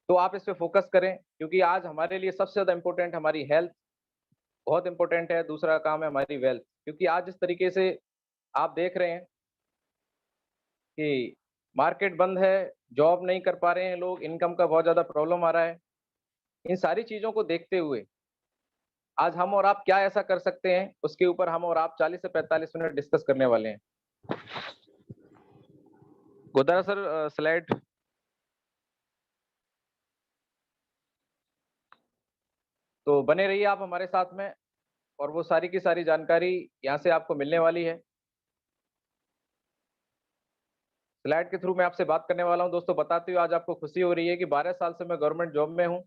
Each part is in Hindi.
तो आप इस पे फोकस करें, क्योंकि आज हमारे लिए सबसे ज़्यादा इम्पोर्टेंट हमारी हेल्थ बहुत इम्पोर्टेंट है, दूसरा काम है हमारी वेल्थ। क्योंकि आज जिस तरीके से आप देख रहे हैं कि मार्केट बंद है, जॉब नहीं कर पा रहे हैं लोग, इनकम का बहुत ज़्यादा प्रॉब्लम आ रहा है। इन सारी चीज़ों को देखते हुए आज हम और आप क्या ऐसा कर सकते हैं, उसके ऊपर हम और आप 40 से 45 मिनट डिस्कस करने वाले हैं। Godara sir slide. तो बने रहिए आप हमारे साथ में और वो सारी की सारी जानकारी यहाँ से आपको मिलने वाली है। स्लाइड के थ्रू मैं आपसे बात करने वाला हूँ दोस्तों, बताते हुए आज आपको खुशी हो रही है कि 12 साल से मैं गवर्नमेंट जॉब में हूँ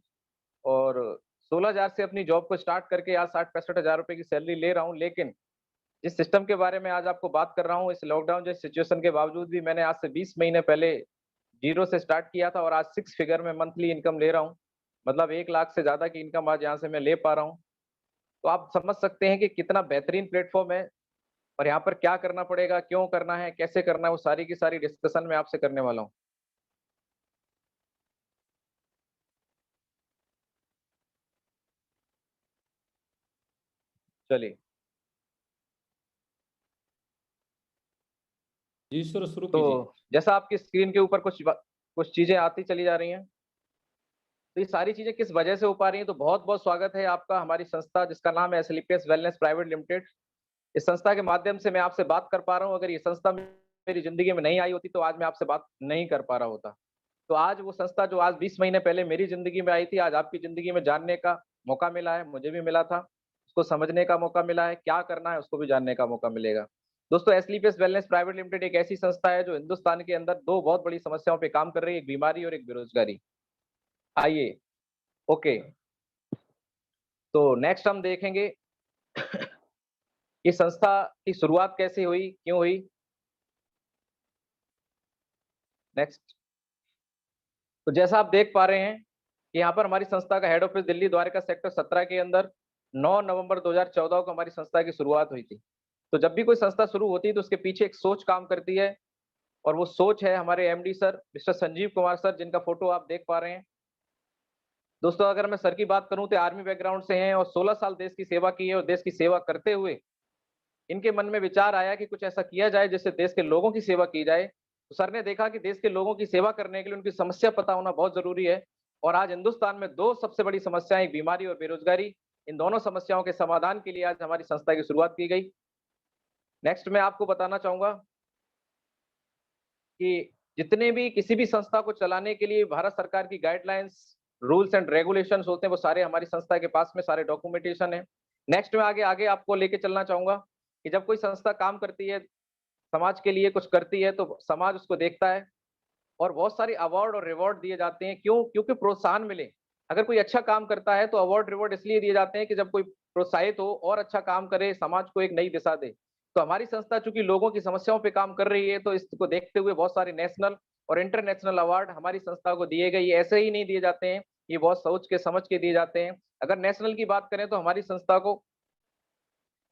और 16,000 से अपनी जॉब को स्टार्ट करके आज 60-65 हज़ार रुपए की सैलरी ले रहा हूँ। लेकिन जिस सिस्टम के बारे में आज आपको बात कर रहा हूँ, इस लॉकडाउन जैसी सिचुएशन के बावजूद भी मैंने आज से 20 महीने पहले ज़ीरो से स्टार्ट किया था और आज 6 फिगर में मंथली इनकम ले रहा हूँ। मतलब 1 लाख से ज़्यादा की इनकम आज यहाँ से मैं ले पा रहा हूँ। तो आप समझ सकते हैं कि कितना बेहतरीन प्लेटफ़ॉर्म है और यहाँ पर क्या करना पड़ेगा, क्यों करना है, कैसे करना है, वो सारी की सारी डिस्कशन मैं आपसे करने वाला हूँ। चलिए, जी सर, शुरू कीजिए। तो जैसा आपकी स्क्रीन के ऊपर कुछ चीज़ें आती चली जा रही हैं, तो ये सारी चीज़ें किस वजह से हो पा रही हैं, तो बहुत-बहुत स्वागत है आपका हमारी संस्था जिसका नाम है एसएलपीएस वेलनेस प्राइवेट लिमिटेड। इस संस्था के माध्यम से मैं आपसे बात कर पा रहा हूँ, अगर ये संस्था मेरी ज़िंदगी में नहीं आई होती, तो आज मैं आपसे बात नहीं कर पा रहा होता। तो आज वो संस्था जो आज 20 महीने पहले मेरी ज़िंदगी में आई थी, आज आपकी ज़िंदगी में जानने का मौका मिला है, मुझे भी मिला था। उसको समझने का मौका मिला है, क्या करना है उसको भी जानने का मौका मिलेगा। दोस्तों एसलीपीएस वेलनेस प्राइवेट लिमिटेड एक ऐसी संस्था है जो हिंदुस्तान के अंदर 2 बहुत बड़ी समस्याओं पे काम कर रही है, एक बीमारी और एक बेरोज़गारी। आइए, ओके, तो नेक्स्ट हम देखेंगे कि संस्था की शुरुआत कैसे हुई, क्यों हुई? नेक्स्ट। तो जैसा आप देख पा रहे हैं कि यहाँ पर हमारी संस्था का head office Delhi Dwarka sector 17 के अंदर 9 नवंबर 2014 को हमारी संस्था की शुरुआत हुई थी। तो जब भी कोई संस्था शुरू होती है तो उसके पीछे एक सोच काम करती है और वो सोच है हमारे MD sir mister Sanjeev Kumar sir, जिनका फोटो आप देख पा रहे हैं। दोस्तों अगर मैं सर की बात करूं तो आर्मी बैकग्राउंड से हैं और 16 साल देश की सेवा की है और देश की सेवा करते हुए इनके मन में विचार आया कि कुछ ऐसा किया जाए जिससे देश के लोगों की सेवा की जाए। तो सर ने देखा कि देश के लोगों की सेवा करने के लिए उनकी समस्या पता होना बहुत ज़रूरी है और आज हिंदुस्तान में 2 सबसे बड़ी समस्याएँ, एक बीमारी और बेरोज़गारी। इन दोनों समस्याओं के समाधान के लिए आज हमारी संस्था की शुरुआत की गई। नेक्स्ट मैं आपको बताना चाहूँगा कि जितने भी किसी भी संस्था को चलाने के लिए भारत सरकार की गाइडलाइंस, रूल्स एंड रेगुलेशंस होते हैं, वो सारे हमारी संस्था के पास में सारे डॉक्यूमेंटेशन है। नेक्स्ट मैं आगे आगे आपको लेके चलना चाहूँगा कि जब कोई संस्था काम करती है, समाज के लिए कुछ करती है, तो समाज उसको देखता है और बहुत सारे अवार्ड और रिवॉर्ड दिए जाते हैं। क्यों? क्योंकि प्रोत्साहन मिले। अगर कोई अच्छा काम करता है, तो अवार्ड रिवॉर्ड इसलिए दिए जाते हैं कि जब कोई प्रोत्साहित हो और अच्छा काम करे, समाज को एक नई दिशा दे। तो हमारी संस्था चूँकि लोगों की समस्याओं पे काम कर रही है, तो इसको देखते हुए बहुत सारे नेशनल और इंटरनेशनल अवार्ड हमारी संस्था को दिए गए। ये ऐसे ही नहीं दिए जाते हैं, ये बहुत सोच के समझ के दिए जाते हैं। अगर नेशनल की बात करें, तो हमारी संस्था को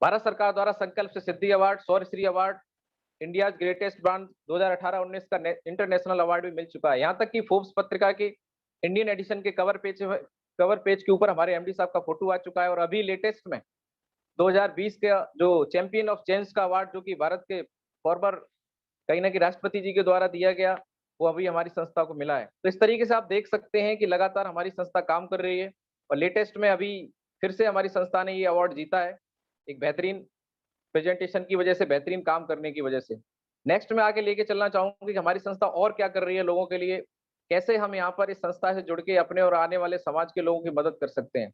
भारत सरकार द्वारा संकल्प से सिद्धि award, Shauryashri award, India's greatest brand 2018-19 का इंटरनेशनल अवार्ड भी मिल चुका है। यहाँ तक कि फोर्ब्स पत्रिका के इंडियन एडिशन के कवर पेज के ऊपर हमारे एमडी साहब का फोटो आ चुका है और अभी लेटेस्ट में 2020 का जो चैंपियन ऑफ चेंज का अवार्ड जो कि भारत के फॉर्मर कहीं न कहीं राष्ट्रपति जी के द्वारा दिया गया, वो अभी हमारी संस्था को मिला है। तो इस तरीके से आप देख सकते हैं कि लगातार हमारी संस्था काम कर रही है और लेटेस्ट में अभी फिर से हमारी संस्था ने ये अवार्ड जीता है, एक बेहतरीन प्रेजेंटेशन की वजह से, बेहतरीन काम करने की वजह से। नेक्स्ट मैं आगे लेके चलना चाहूँगी कि हमारी संस्था और क्या कर रही है लोगों के लिए, कैसे हम यहाँ पर इस संस्था से जुड़ के अपने और आने वाले समाज के लोगों की मदद कर सकते हैं।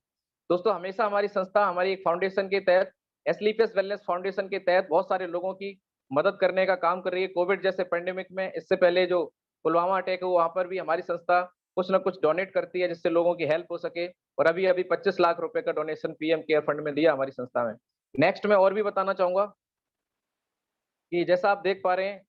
दोस्तों हमेशा हमारी संस्था हमारी एक फाउंडेशन के तहत एस्लीपियस वेलनेस फाउंडेशन के तहत बहुत सारे लोगों की मदद करने का काम कर रही है। कोविड जैसे पैंडेमिक में, इससे पहले जो पुलवामा अटैक हुआ, वहाँ पर भी हमारी संस्था कुछ न कुछ डोनेट करती है जिससे लोगों की हेल्प हो सके और अभी-अभी 25 लाख रुपए का डोनेशन पीएम केयर फंड में दिया हमारी संस्था में। नेक्स्ट मैं और भी बताना चाहूँगा कि जैसा आप देख पा रहे हैं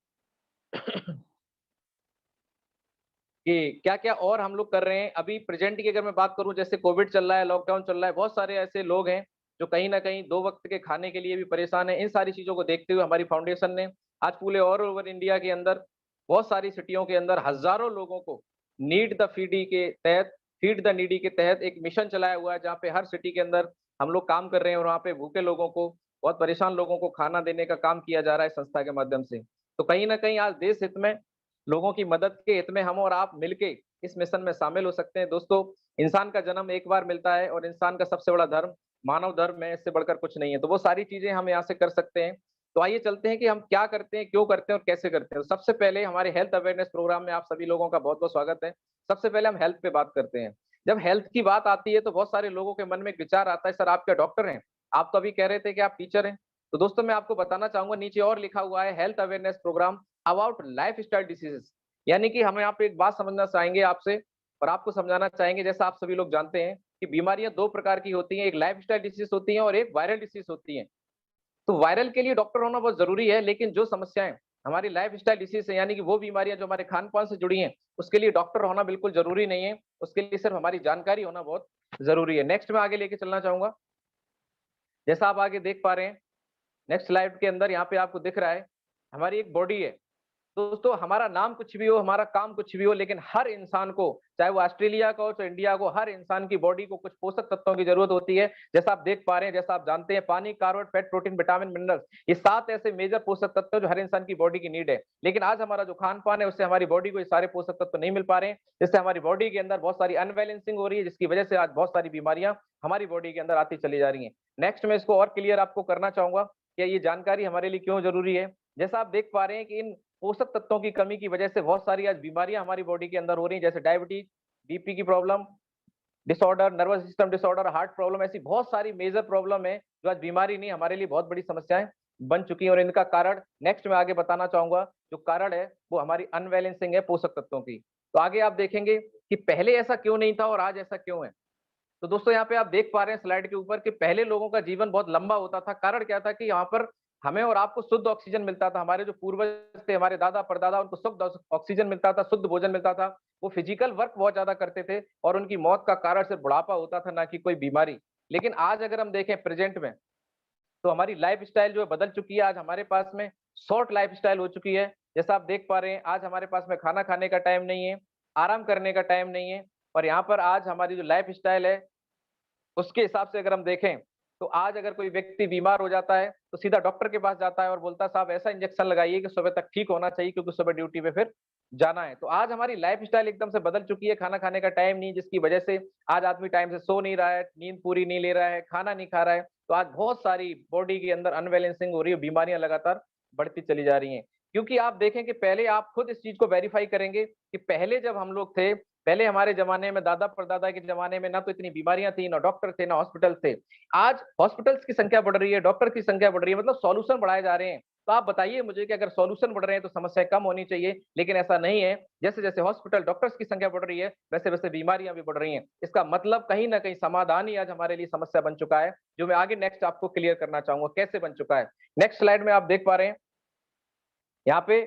कि क्या-क्या और हम लोग कर रहे हैं। अभी प्रेज़ेंट की अगर मैं बात करूँ, जैसे कोविड चल रहा है, लॉकडाउन चल रहा है, बहुत सारे ऐसे लोग हैं जो कहीं न कहीं 2 वक़्त के खाने के लिए भी परेशान हैं। इन सारी चीज़ों को देखते हुए हमारी फाउंडेशन ने आज पूरे ऑल ओवर इंडिया के अंदर बहुत सारी सिटियों के अंदर हज़ारों लोगों को नीड द फीडी के तहत फीड द नीडी के तहत एक मिशन चलाया हुआ है, जहाँ पे हर सिटी के अंदर हम लोग काम कर रहे हैं और वहाँ पे भूखे लोगों को, बहुत परेशान लोगों को खाना देने का काम किया जा रहा है संस्था के माध्यम से। तो कहीं न कहीं आज देश हित में, लोगों की मदद के हित में हम और आप मिलके इस मिशन में शामिल हो सकते हैं। दोस्तों, इंसान का जन्म एक बार मिलता है और इंसान का सबसे बड़ा धर्म मानव धर्म है, इससे बढ़कर कुछ नहीं है। तो वो सारी चीज़ें हम यहाँ से कर सकते हैं। तो आइए चलते हैं कि हम क्या करते हैं, क्यों करते हैं और कैसे करते हैं। तो सबसे पहले हमारे हेल्थ अवेयरनेस प्रोग्राम में आप सभी लोगों का बहुत-बहुत स्वागत है। सबसे पहले हम हेल्थ पे बात करते हैं। जब हेल्थ की बात आती है तो बहुत सारे लोगों के मन में एक विचार आता है, सर आप क्या डॉक्टर हैं? आप तो अभी कह रहे थे कि आप टीचर हैं। तो दोस्तों, मैं आपको बताना चाहूँगा, नीचे और लिखा हुआ है health awareness programme about lifestyle diseases. यानी कि हम यहाँ पे एक बात समझना चाहेंगे आपसे और आपको समझाना चाहेंगे, जैसा आप सभी लोग जानते हैं कि बीमारियाँ 2 प्रकार की होती हैं, एक लाइफस्टाइल डिसीज़ होती है और एक वायरल डिसीज़ होती है। तो वायरल के लिए डॉक्टर होना बहुत ज़रूरी है, लेकिन जो समस्याएँ हमारी लाइफ़स्टाइल डिसीज़ है, यानी कि वो बीमारियाँ जो हमारे खान-पान से जुड़ी हैं, उसके लिए डॉक्टर होना बिल्कुल ज़रूरी नहीं है। उसके लिए सिर्फ़ हमारी जानकारी होना बहुत ज़रूरी है। नेक्स्ट मैं आगे लेके चलना चाहूँगा। जैसा आप आगे देख पा रहे हैं, नेक्स्ट स्लाइड के अंदर यहाँ पे आपको दिख रहा है, हमारी एक बॉडी है। दोस्तों, हमारा नाम कुछ भी हो, हमारा काम कुछ भी हो, लेकिन हर इंसान को, चाहे वो ऑस्ट्रेलिया का हो, चाहे इंडिया का हो, हर इंसान की बॉडी को कुछ पोषक तत्वों की ज़रूरत होती है। जैसा आप देख पा रहे हैं, जैसा आप जानते हैं, पानी, carbohydrate, fat, protein, vitamin, minerals, ये 7 ऐसे मेजर पोषक तत्व हैं जो हर इंसान की बॉडी की नीड है। लेकिन आज हमारा जो खान-पान है, उससे हमारी बॉडी को ये सारे पोषक तत्व नहीं मिल पा रहे हैं, जिससे हमारी बॉडी के अंदर बहुत सारी अनबैलेंसिंग हो रही है, जिसकी वजह से आज बहुत सारी बीमारियाँ हमारी बॉडी के अंदर आती चली जा रही हैं। नेक्स्ट मैं इसको और क्लियर आपको करना चाहूँगा कि ये जानकारी हमारे लिए क्यों ज़रूरी है। जैसा आप देख पा रहे हैं कि इन पोषक तत्वों की कमी की वजह से बहुत सारी आज बीमारियां हमारी बॉडी के अंदर हो रही हैं, जैसे डायबिटीज, बीपी की problem, disorder, nervous system disorder, heart problem, ऐसी बहुत सारी मेजर प्रॉब्लम है जो आज बीमारी नहीं, हमारे लिए बहुत बड़ी समस्याएं बन चुकी हैं। और इनका कारण नेक्स्ट में आगे बताना चाहूंगा। जो कारण है वो हमारी अनबैलेंसिंग है पोषक तत्वों की। तो आगे आप देखेंगे कि पहले ऐसा क्यों नहीं था और आज ऐसा क्यों है। तो दोस्तों, यहाँ पे आप देख पा रहे हैं स्लाइड के ऊपर कि पहले लोगों का जीवन बहुत लंबा होता था। कारण क्या था कि यहाँ पर हमें और आपको शुद्ध ऑक्सीजन मिलता था। हमारे जो पूर्वज थे, हमारे दादा परदादा, उनको शुद्ध ऑक्सीजन मिलता था, शुद्ध भोजन मिलता था। वो फिजिकल वर्क बहुत ज्यादा करते थे और उनकी मौत का कारण सिर्फ बुढ़ापा होता था, ना कि कोई बीमारी। लेकिन आज अगर हम देखें प्रेजेंट में, तो हमारी लाइफस्टाइल जो है बदल चुकी है। आज हमारे पास में शॉर्ट लाइफस्टाइल हो चुकी है। जैसा आप देख पा रहे हैं, आज हमारे पास में खाना खाने का टाइम नहीं है, आराम करने का टाइम नहीं है। और यहाँ पर आज हमारी जो लाइफस्टाइल है, उसके हिसाब से अगर हम देखें, तो आज अगर कोई व्यक्ति बीमार हो जाता है, तो सीधा डॉक्टर के पास जाता है और बोलता है, साहब ऐसा इंजेक्शन लगाइए कि सुबह तक ठीक होना चाहिए, क्योंकि सुबह ड्यूटी पे फिर जाना है। तो आज हमारी लाइफ़स्टाइल एकदम से बदल चुकी है, खाना खाने का टाइम नहीं, जिसकी वजह से आज आदमी टाइम से सो नहीं रहा है, नींद पूरी नहीं ले रहा है, खाना नहीं खा रहा है। तो आज बहुत सारी बॉडी के अंदर अनबैलेंसिंग हो रही है, बीमारियाँ लगातार बढ़ती चली जा रही हैं। क्योंकि आप देखें कि पहले आप खुद इस चीज़ को वेरीफ़ाई करेंगे कि पहले जब हम लोग थे, पहले हमारे ज़माने में, दादा-परदादा के ज़माने में ना तो इतनी बीमारियाँ थी, ना डॉक्टर थे, ना हॉस्पिटल थे। आज हॉस्पिटल्स की संख्या बढ़ रही है, डॉक्टर की संख्या बढ़ रही है, मतलब सॉल्यूशन बढ़ाए जा रहे हैं। तो आप बताइए मुझे कि अगर सॉल्यूशन बढ़ रहे हैं तो समस्याएँ कम होनी चाहिए, लेकिन ऐसा नहीं है। जैसे-जैसे हॉस्पिटल, डॉक्टर्स की संख्या बढ़ रही है, वैसे-वैसे बीमारियाँ भी बढ़ रही हैं। इसका मतलब कहीं न कहीं समाधान ही आज हमारे लिए समस्या बन चुका है, जो मैं आगे नेक्स्ट आपको क्लियर करना चाहूँगा, कैसे बन चुका है। नेक्स्ट स्लाइड में आप देख पा रहे हैं यहाँ पे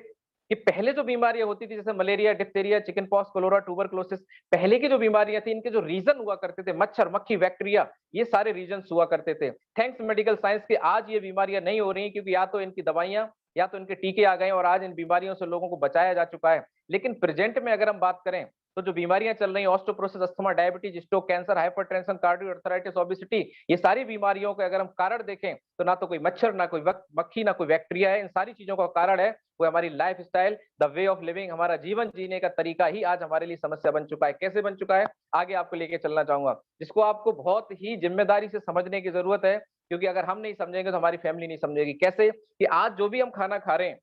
कि पहले जो बीमारियाँ होती थी, जैसे malaria, diphtheria, chicken pox, cholera, tuberculosis, पहले की जो बीमारियाँ थी, इनके जो रीज़न हुआ करते थे, मच्छर, मक्खी, बैक्टीरिया, ये सारे रीज़न्स हुआ करते थे। थैंक्स मेडिकल साइंस के आज ये बीमारियाँ नहीं हो रही हैं, क्योंकि या तो इनकी दवाइयाँ या तो इनके टीके आ गए हैं और आज इन बीमारियों से लोगों को बचाया जा चुका है। लेकिन प्रेज़ेंट में अगर हम बात करें, तो जो बीमारियाँ चल रही हैं, osteoporosis, asthma, diabetes, stroke, cancer, hypertension, cardio arthritis, obesity, ये सारी बीमारियों के अगर हम कारण देखें, तो ना तो कोई मच्छर, ना कोई मक्खी, ना कोई बैक्टीरिया है। इन सारी चीज़ों का कारण है वो हमारी lifestyle, the way of living, हमारा जीवन जीने का तरीका ही आज हमारे लिए समस्या बन चुका है। कैसे बन चुका है? आगे आपको लेके चलना चाहूँगा, जिसको आपको बहुत ही ज़िम्मेदारी से समझने की ज़रूरत है, क्योंकि अगर हम नहीं समझेंगे तो हमारी फैमिली नहीं समझेगी। कैसे? कि आज जो भी हम खाना खा रहे हैं,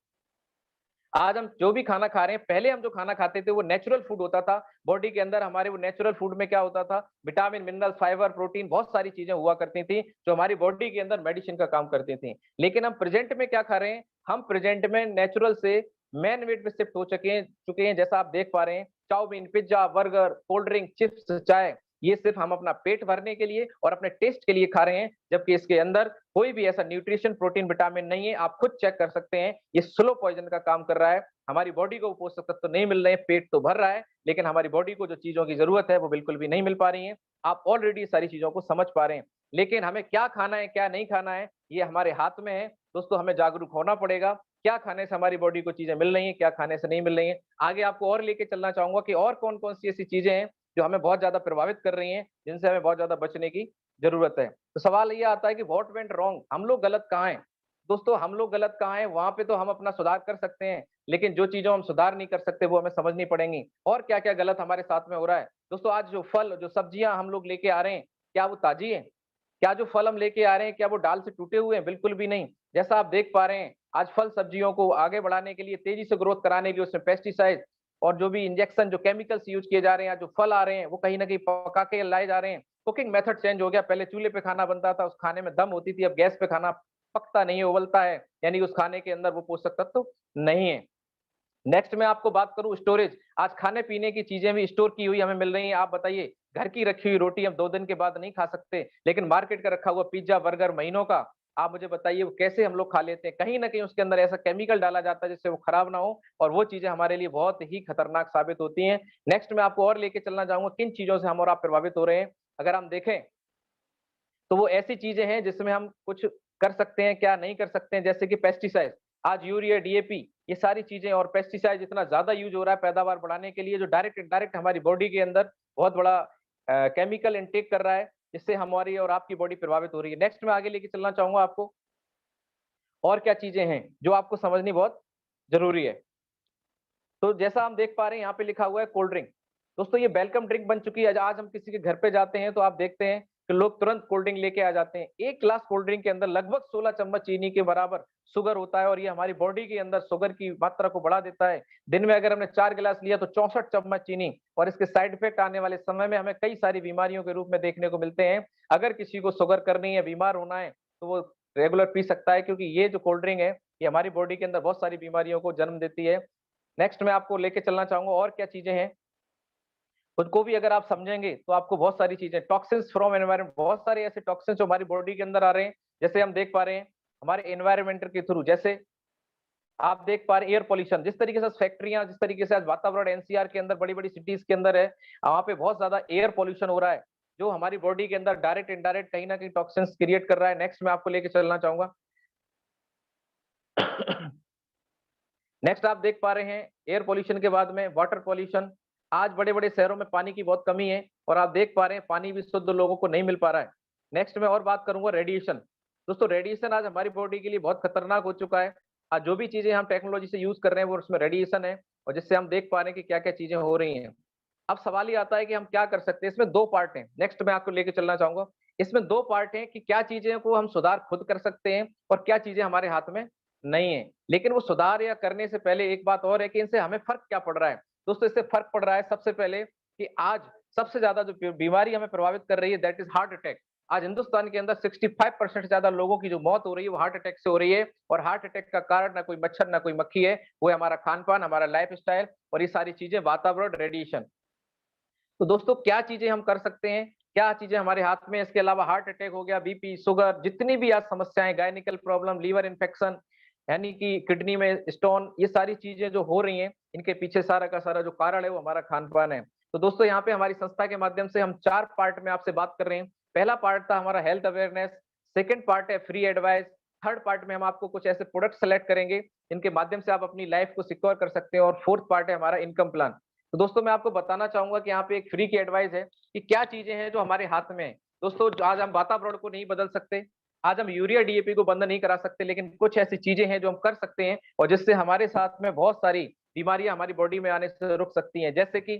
आज हम जो भी खाना खा रहे हैं, पहले हम जो खाना खाते थे वो नेचुरल फूड होता था। बॉडी के अंदर हमारे वो नेचुरल फूड में क्या होता था? विटामिन, मिनरल, फाइबर, प्रोटीन, बहुत सारी चीज़ें हुआ करती थी, जो हमारी बॉडी के अंदर मेडिसिन का काम करती थी। लेकिन हम प्रेज़ेंट में क्या खा रहे हैं? हम प्रेज़ेंट में नेचुरल से मैन मेड में शिफ्ट हो चुके हैं। जैसा आप देख पा रहे हैं, chowmein, pizza, burger, cold drink, chips, चाय, ये सिर्फ़ हम अपना पेट भरने के लिए और अपने टेस्ट के लिए खा रहे हैं, जबकि इसके अंदर कोई भी ऐसा न्यूट्रिशन, प्रोटीन, विटामिन नहीं है। आप खुद चेक कर सकते हैं, ये स्लो पॉइज़न का काम कर रहा है। हमारी बॉडी को वो पोषक तत्व नहीं मिल रहे हैं, पेट तो भर रहा है, लेकिन हमारी बॉडी को जो चीज़ों की ज़रूरत है, वो बिल्कुल भी नहीं मिल पा रही हैं। आप ऑलरेडी सारी चीज़ों को समझ पा रहे हैं, लेकिन हमें क्या खाना है, क्या नहीं खाना है, ये हमारे हाथ में है। दोस्तों, हमें जागरूक होना पड़ेगा, क्या खाने से हमारी बॉडी को चीजें मिल रही हैं, क्या खाने से नहीं मिल रही हैं। आगे आपको और लेके चलना चाहूंगा कि और कौन कौन सी ऐसी चीजें हैं जो हमें बहुत ज्यादा प्रभावित कर रही हैं, जिनसे हमें बहुत ज्यादा बचने की जरूरत है। तो सवाल ये आता है कि व्हाट वेंट रॉन्ग, हम लोग गलत कहाँ हैं। दोस्तों हम लोग गलत कहाँ हैं, वहां पे तो हम अपना सुधार कर सकते हैं, लेकिन जो चीजों हम सुधार नहीं कर सकते वो हमें समझनी पड़ेंगी। और क्या क्या गलत हमारे साथ में हो रहा है। दोस्तों आज जो फल जो सब्जियां हम लोग लेके आ रहे हैं, क्या वो ताजी है? क्या जो फल हम लेके आ रहे हैं क्या वो डाल से टूटे हुए हैं? बिल्कुल भी नहीं। जैसा आप देख पा रहे हैं, आज फल सब्जियों को आगे बढ़ाने के लिए, तेजी से ग्रोथ कराने के लिए उसमें पेस्टिसाइड और जो भी इंजेक्शन, जो केमिकल्स यूज किए जा रहे हैं, जो फल आ रहे हैं वो कहीं ना कहीं पका के लाए जा रहे हैं। कुकिंग मेथड चेंज हो गया, पहले चूल्हे पे खाना बनता था, उस खाने में दम होती थी, अब गैस पे खाना पकता नहीं है, उबलता है, यानी उस खाने के अंदर वो पोषक तत्व नहीं है। नेक्स्ट मैं आपको बात करूं स्टोरेज, आज खाने पीने की चीजें भी स्टोर की हुई हमें मिल रही हैं। आप बताइए, घर की रखी हुई रोटी हम 2 दिन के बाद नहीं खा सकते, लेकिन मार्केट का रखा हुआ पिज्जा बर्गर महीनों का, आप मुझे बताइए वो कैसे हम लोग खा लेते हैं। कहीं ना कहीं उसके अंदर ऐसा केमिकल डाला जाता है जिससे वो खराब ना हो, और वो चीजें हमारे लिए बहुत ही खतरनाक साबित होती हैं। नेक्स्ट मैं आपको और लेके चलना चाहूंगा किन चीजों से हम और आप प्रभावित हो रहे हैं। अगर हम देखें तो वो ऐसी चीजें हैं जिसमें हम कुछ कर सकते हैं, क्या नहीं कर सकते हैं, जैसे कि पेस्टिसाइड, आज यूरिया डीएपी, ये सारी चीजें, और पेस्टिसाइड इतना ज्यादा यूज हो रहा है पैदावार बढ़ाने के लिए, जो डायरेक्ट इनडायरेक्ट हमारी बॉडी के अंदर बहुत बड़ा केमिकल इनटेक कर रहा है, जिससे हमारी और आपकी बॉडी प्रभावित हो रही है। नेक्स्ट मैं आगे लेके चलना चाहूंगा आपको, और क्या चीजें हैं जो आपको समझनी बहुत जरूरी है। तो जैसा हम देख पा रहे हैं यहाँ पे लिखा हुआ है कोल्ड ड्रिंक। दोस्तों ये वेलकम ड्रिंक बन चुकी है। आज हम किसी के घर पे जाते हैं तो आप देखते हैं कि लोग तुरंत कोल्ड ड्रिंक लेके आ जाते हैं। एक ग्लास कोल्ड ड्रिंक के अंदर लगभग 16 चम्मच चीनी के बराबर शुगर होता है, और ये हमारी बॉडी के अंदर शुगर की मात्रा को बढ़ा देता है। दिन में अगर हमने 4 गिलास लिया तो 64 चम्मच चीनी, और इसके साइड इफेक्ट आने वाले समय में हमें कई सारी बीमारियों के रूप में देखने को मिलते हैं। अगर किसी को शुगर करनी है, बीमार होना है, तो वो रेगुलर पी सकता है, क्योंकि ये जो कोल्ड ड्रिंक है ये हमारी बॉडी के अंदर बहुत सारी बीमारियों को जन्म देती है। नेक्स्ट मैं आपको लेके चलना चाहूंगा और क्या चीजें हैं, उनको भी अगर आप समझेंगे तो आपको बहुत सारी चीजें, टॉक्सिन्स फ्रॉम एनवायरमेंट, बहुत सारे ऐसे टॉक्सिन्स जो हमारी बॉडी के अंदर आ रहे हैं, जैसे हम देख पा रहे हैं हमारे एनवायरमेंट के थ्रू। जैसे आप देख पा रहे हैं एयर पॉल्यूशन, जिस तरीके से फैक्ट्रियां, जिस तरीके से आज वातावरण एनसीआर के अंदर, बड़ी बड़ी सिटीज के अंदर है, वहां पे बहुत ज्यादा एयर पॉल्यूशन हो रहा है, जो हमारी बॉडी के अंदर डायरेक्ट इनडायरेक्ट कहीं ना कहीं टॉक्सिन्स क्रिएट कर रहा है। नेक्स्ट मैं आपको लेके चलना चाहूंगा नेक्स्ट आप देख पा रहे हैं एयर पोल्यूशन के बाद में वाटर पोल्यूशन। आज बड़े बड़े शहरों में पानी की बहुत कमी है, और आप देख पा रहे हैं पानी भी शुद्ध लोगों को नहीं मिल पा रहा है। नेक्स्ट मैं और बात करूंगा रेडिएशन। दोस्तों रेडिएशन आज हमारी बॉडी के लिए बहुत खतरनाक हो चुका है। आज जो भी चीजें हम टेक्नोलॉजी से यूज कर रहे हैं वो उसमें रेडिएशन है, और जिससे हम देख पा रहे हैं कि क्या क्या चीजें हो रही हैं। अब सवाल ये आता है कि हम क्या कर सकते हैं। इसमें 2 पार्ट हैं, नेक्स्ट मैं आपको लेके चलना चाहूंगा। इसमें 2 पार्ट हैं कि क्या चीजें को हम सुधार खुद कर सकते हैं और क्या चीजें हमारे हाथ में नहीं है। लेकिन वो सुधार या करने से पहले एक बात और है कि इनसे हमें फर्क क्या पड़ रहा है। दोस्तों इससे फर्क पड़ रहा है सबसे पहले कि आज सबसे ज्यादा जो बीमारी हमें प्रभावित कर रही है दैट इज हार्ट अटैक। आज हिंदुस्तान के अंदर 65% से ज्यादा लोगों की जो मौत हो रही है वो हार्ट अटैक से हो रही है, और हार्ट अटैक का कारण ना कोई मच्छर ना कोई मक्खी है, वो है हमारा खान पान, हमारा लाइफ स्टाइल, और ये सारी चीजें, वातावरण, रेडिएशन। तो दोस्तों क्या चीजें हम कर सकते हैं, क्या चीजें हमारे हाथ में, इसके अलावा हार्ट अटैक हो गया, बीपी, शुगर, जितनी भी आज समस्याएं, गायनिकल प्रॉब्लम, लीवर इन्फेक्शन, यानी कि किडनी में स्टोन, ये सारी चीजें जो हो रही हैं, इनके पीछे सारा का सारा जो कारण है वो हमारा खान पान है। तो दोस्तों यहाँ पे हमारी संस्था के माध्यम से हम 4 पार्ट में आपसे बात कर रहे हैं। पहला पार्ट था हमारा हेल्थ अवेयरनेस, सेकंड पार्ट है फ्री एडवाइस, थर्ड पार्ट में हम आपको कुछ ऐसे प्रोडक्ट सेलेक्ट करेंगे जिनके माध्यम से आप अपनी लाइफ को सिक्योर कर सकते हैं, और फोर्थ पार्ट है हमारा इनकम प्लान। तो दोस्तों मैं आपको बताना चाहूंगा कि यहाँ पे एक फ्री की एडवाइस है कि क्या चीजें हैं जो हमारे हाथ में है। दोस्तों आज हम वातावरण को नहीं बदल सकते, आज हम यूरिया डीएपी को बंद नहीं करा सकते, लेकिन कुछ ऐसी चीजें हैं जो हम कर सकते हैं, और जिससे हमारे साथ में बहुत सारी बीमारियां हमारी बॉडी में आने से रुक सकती हैं। जैसे कि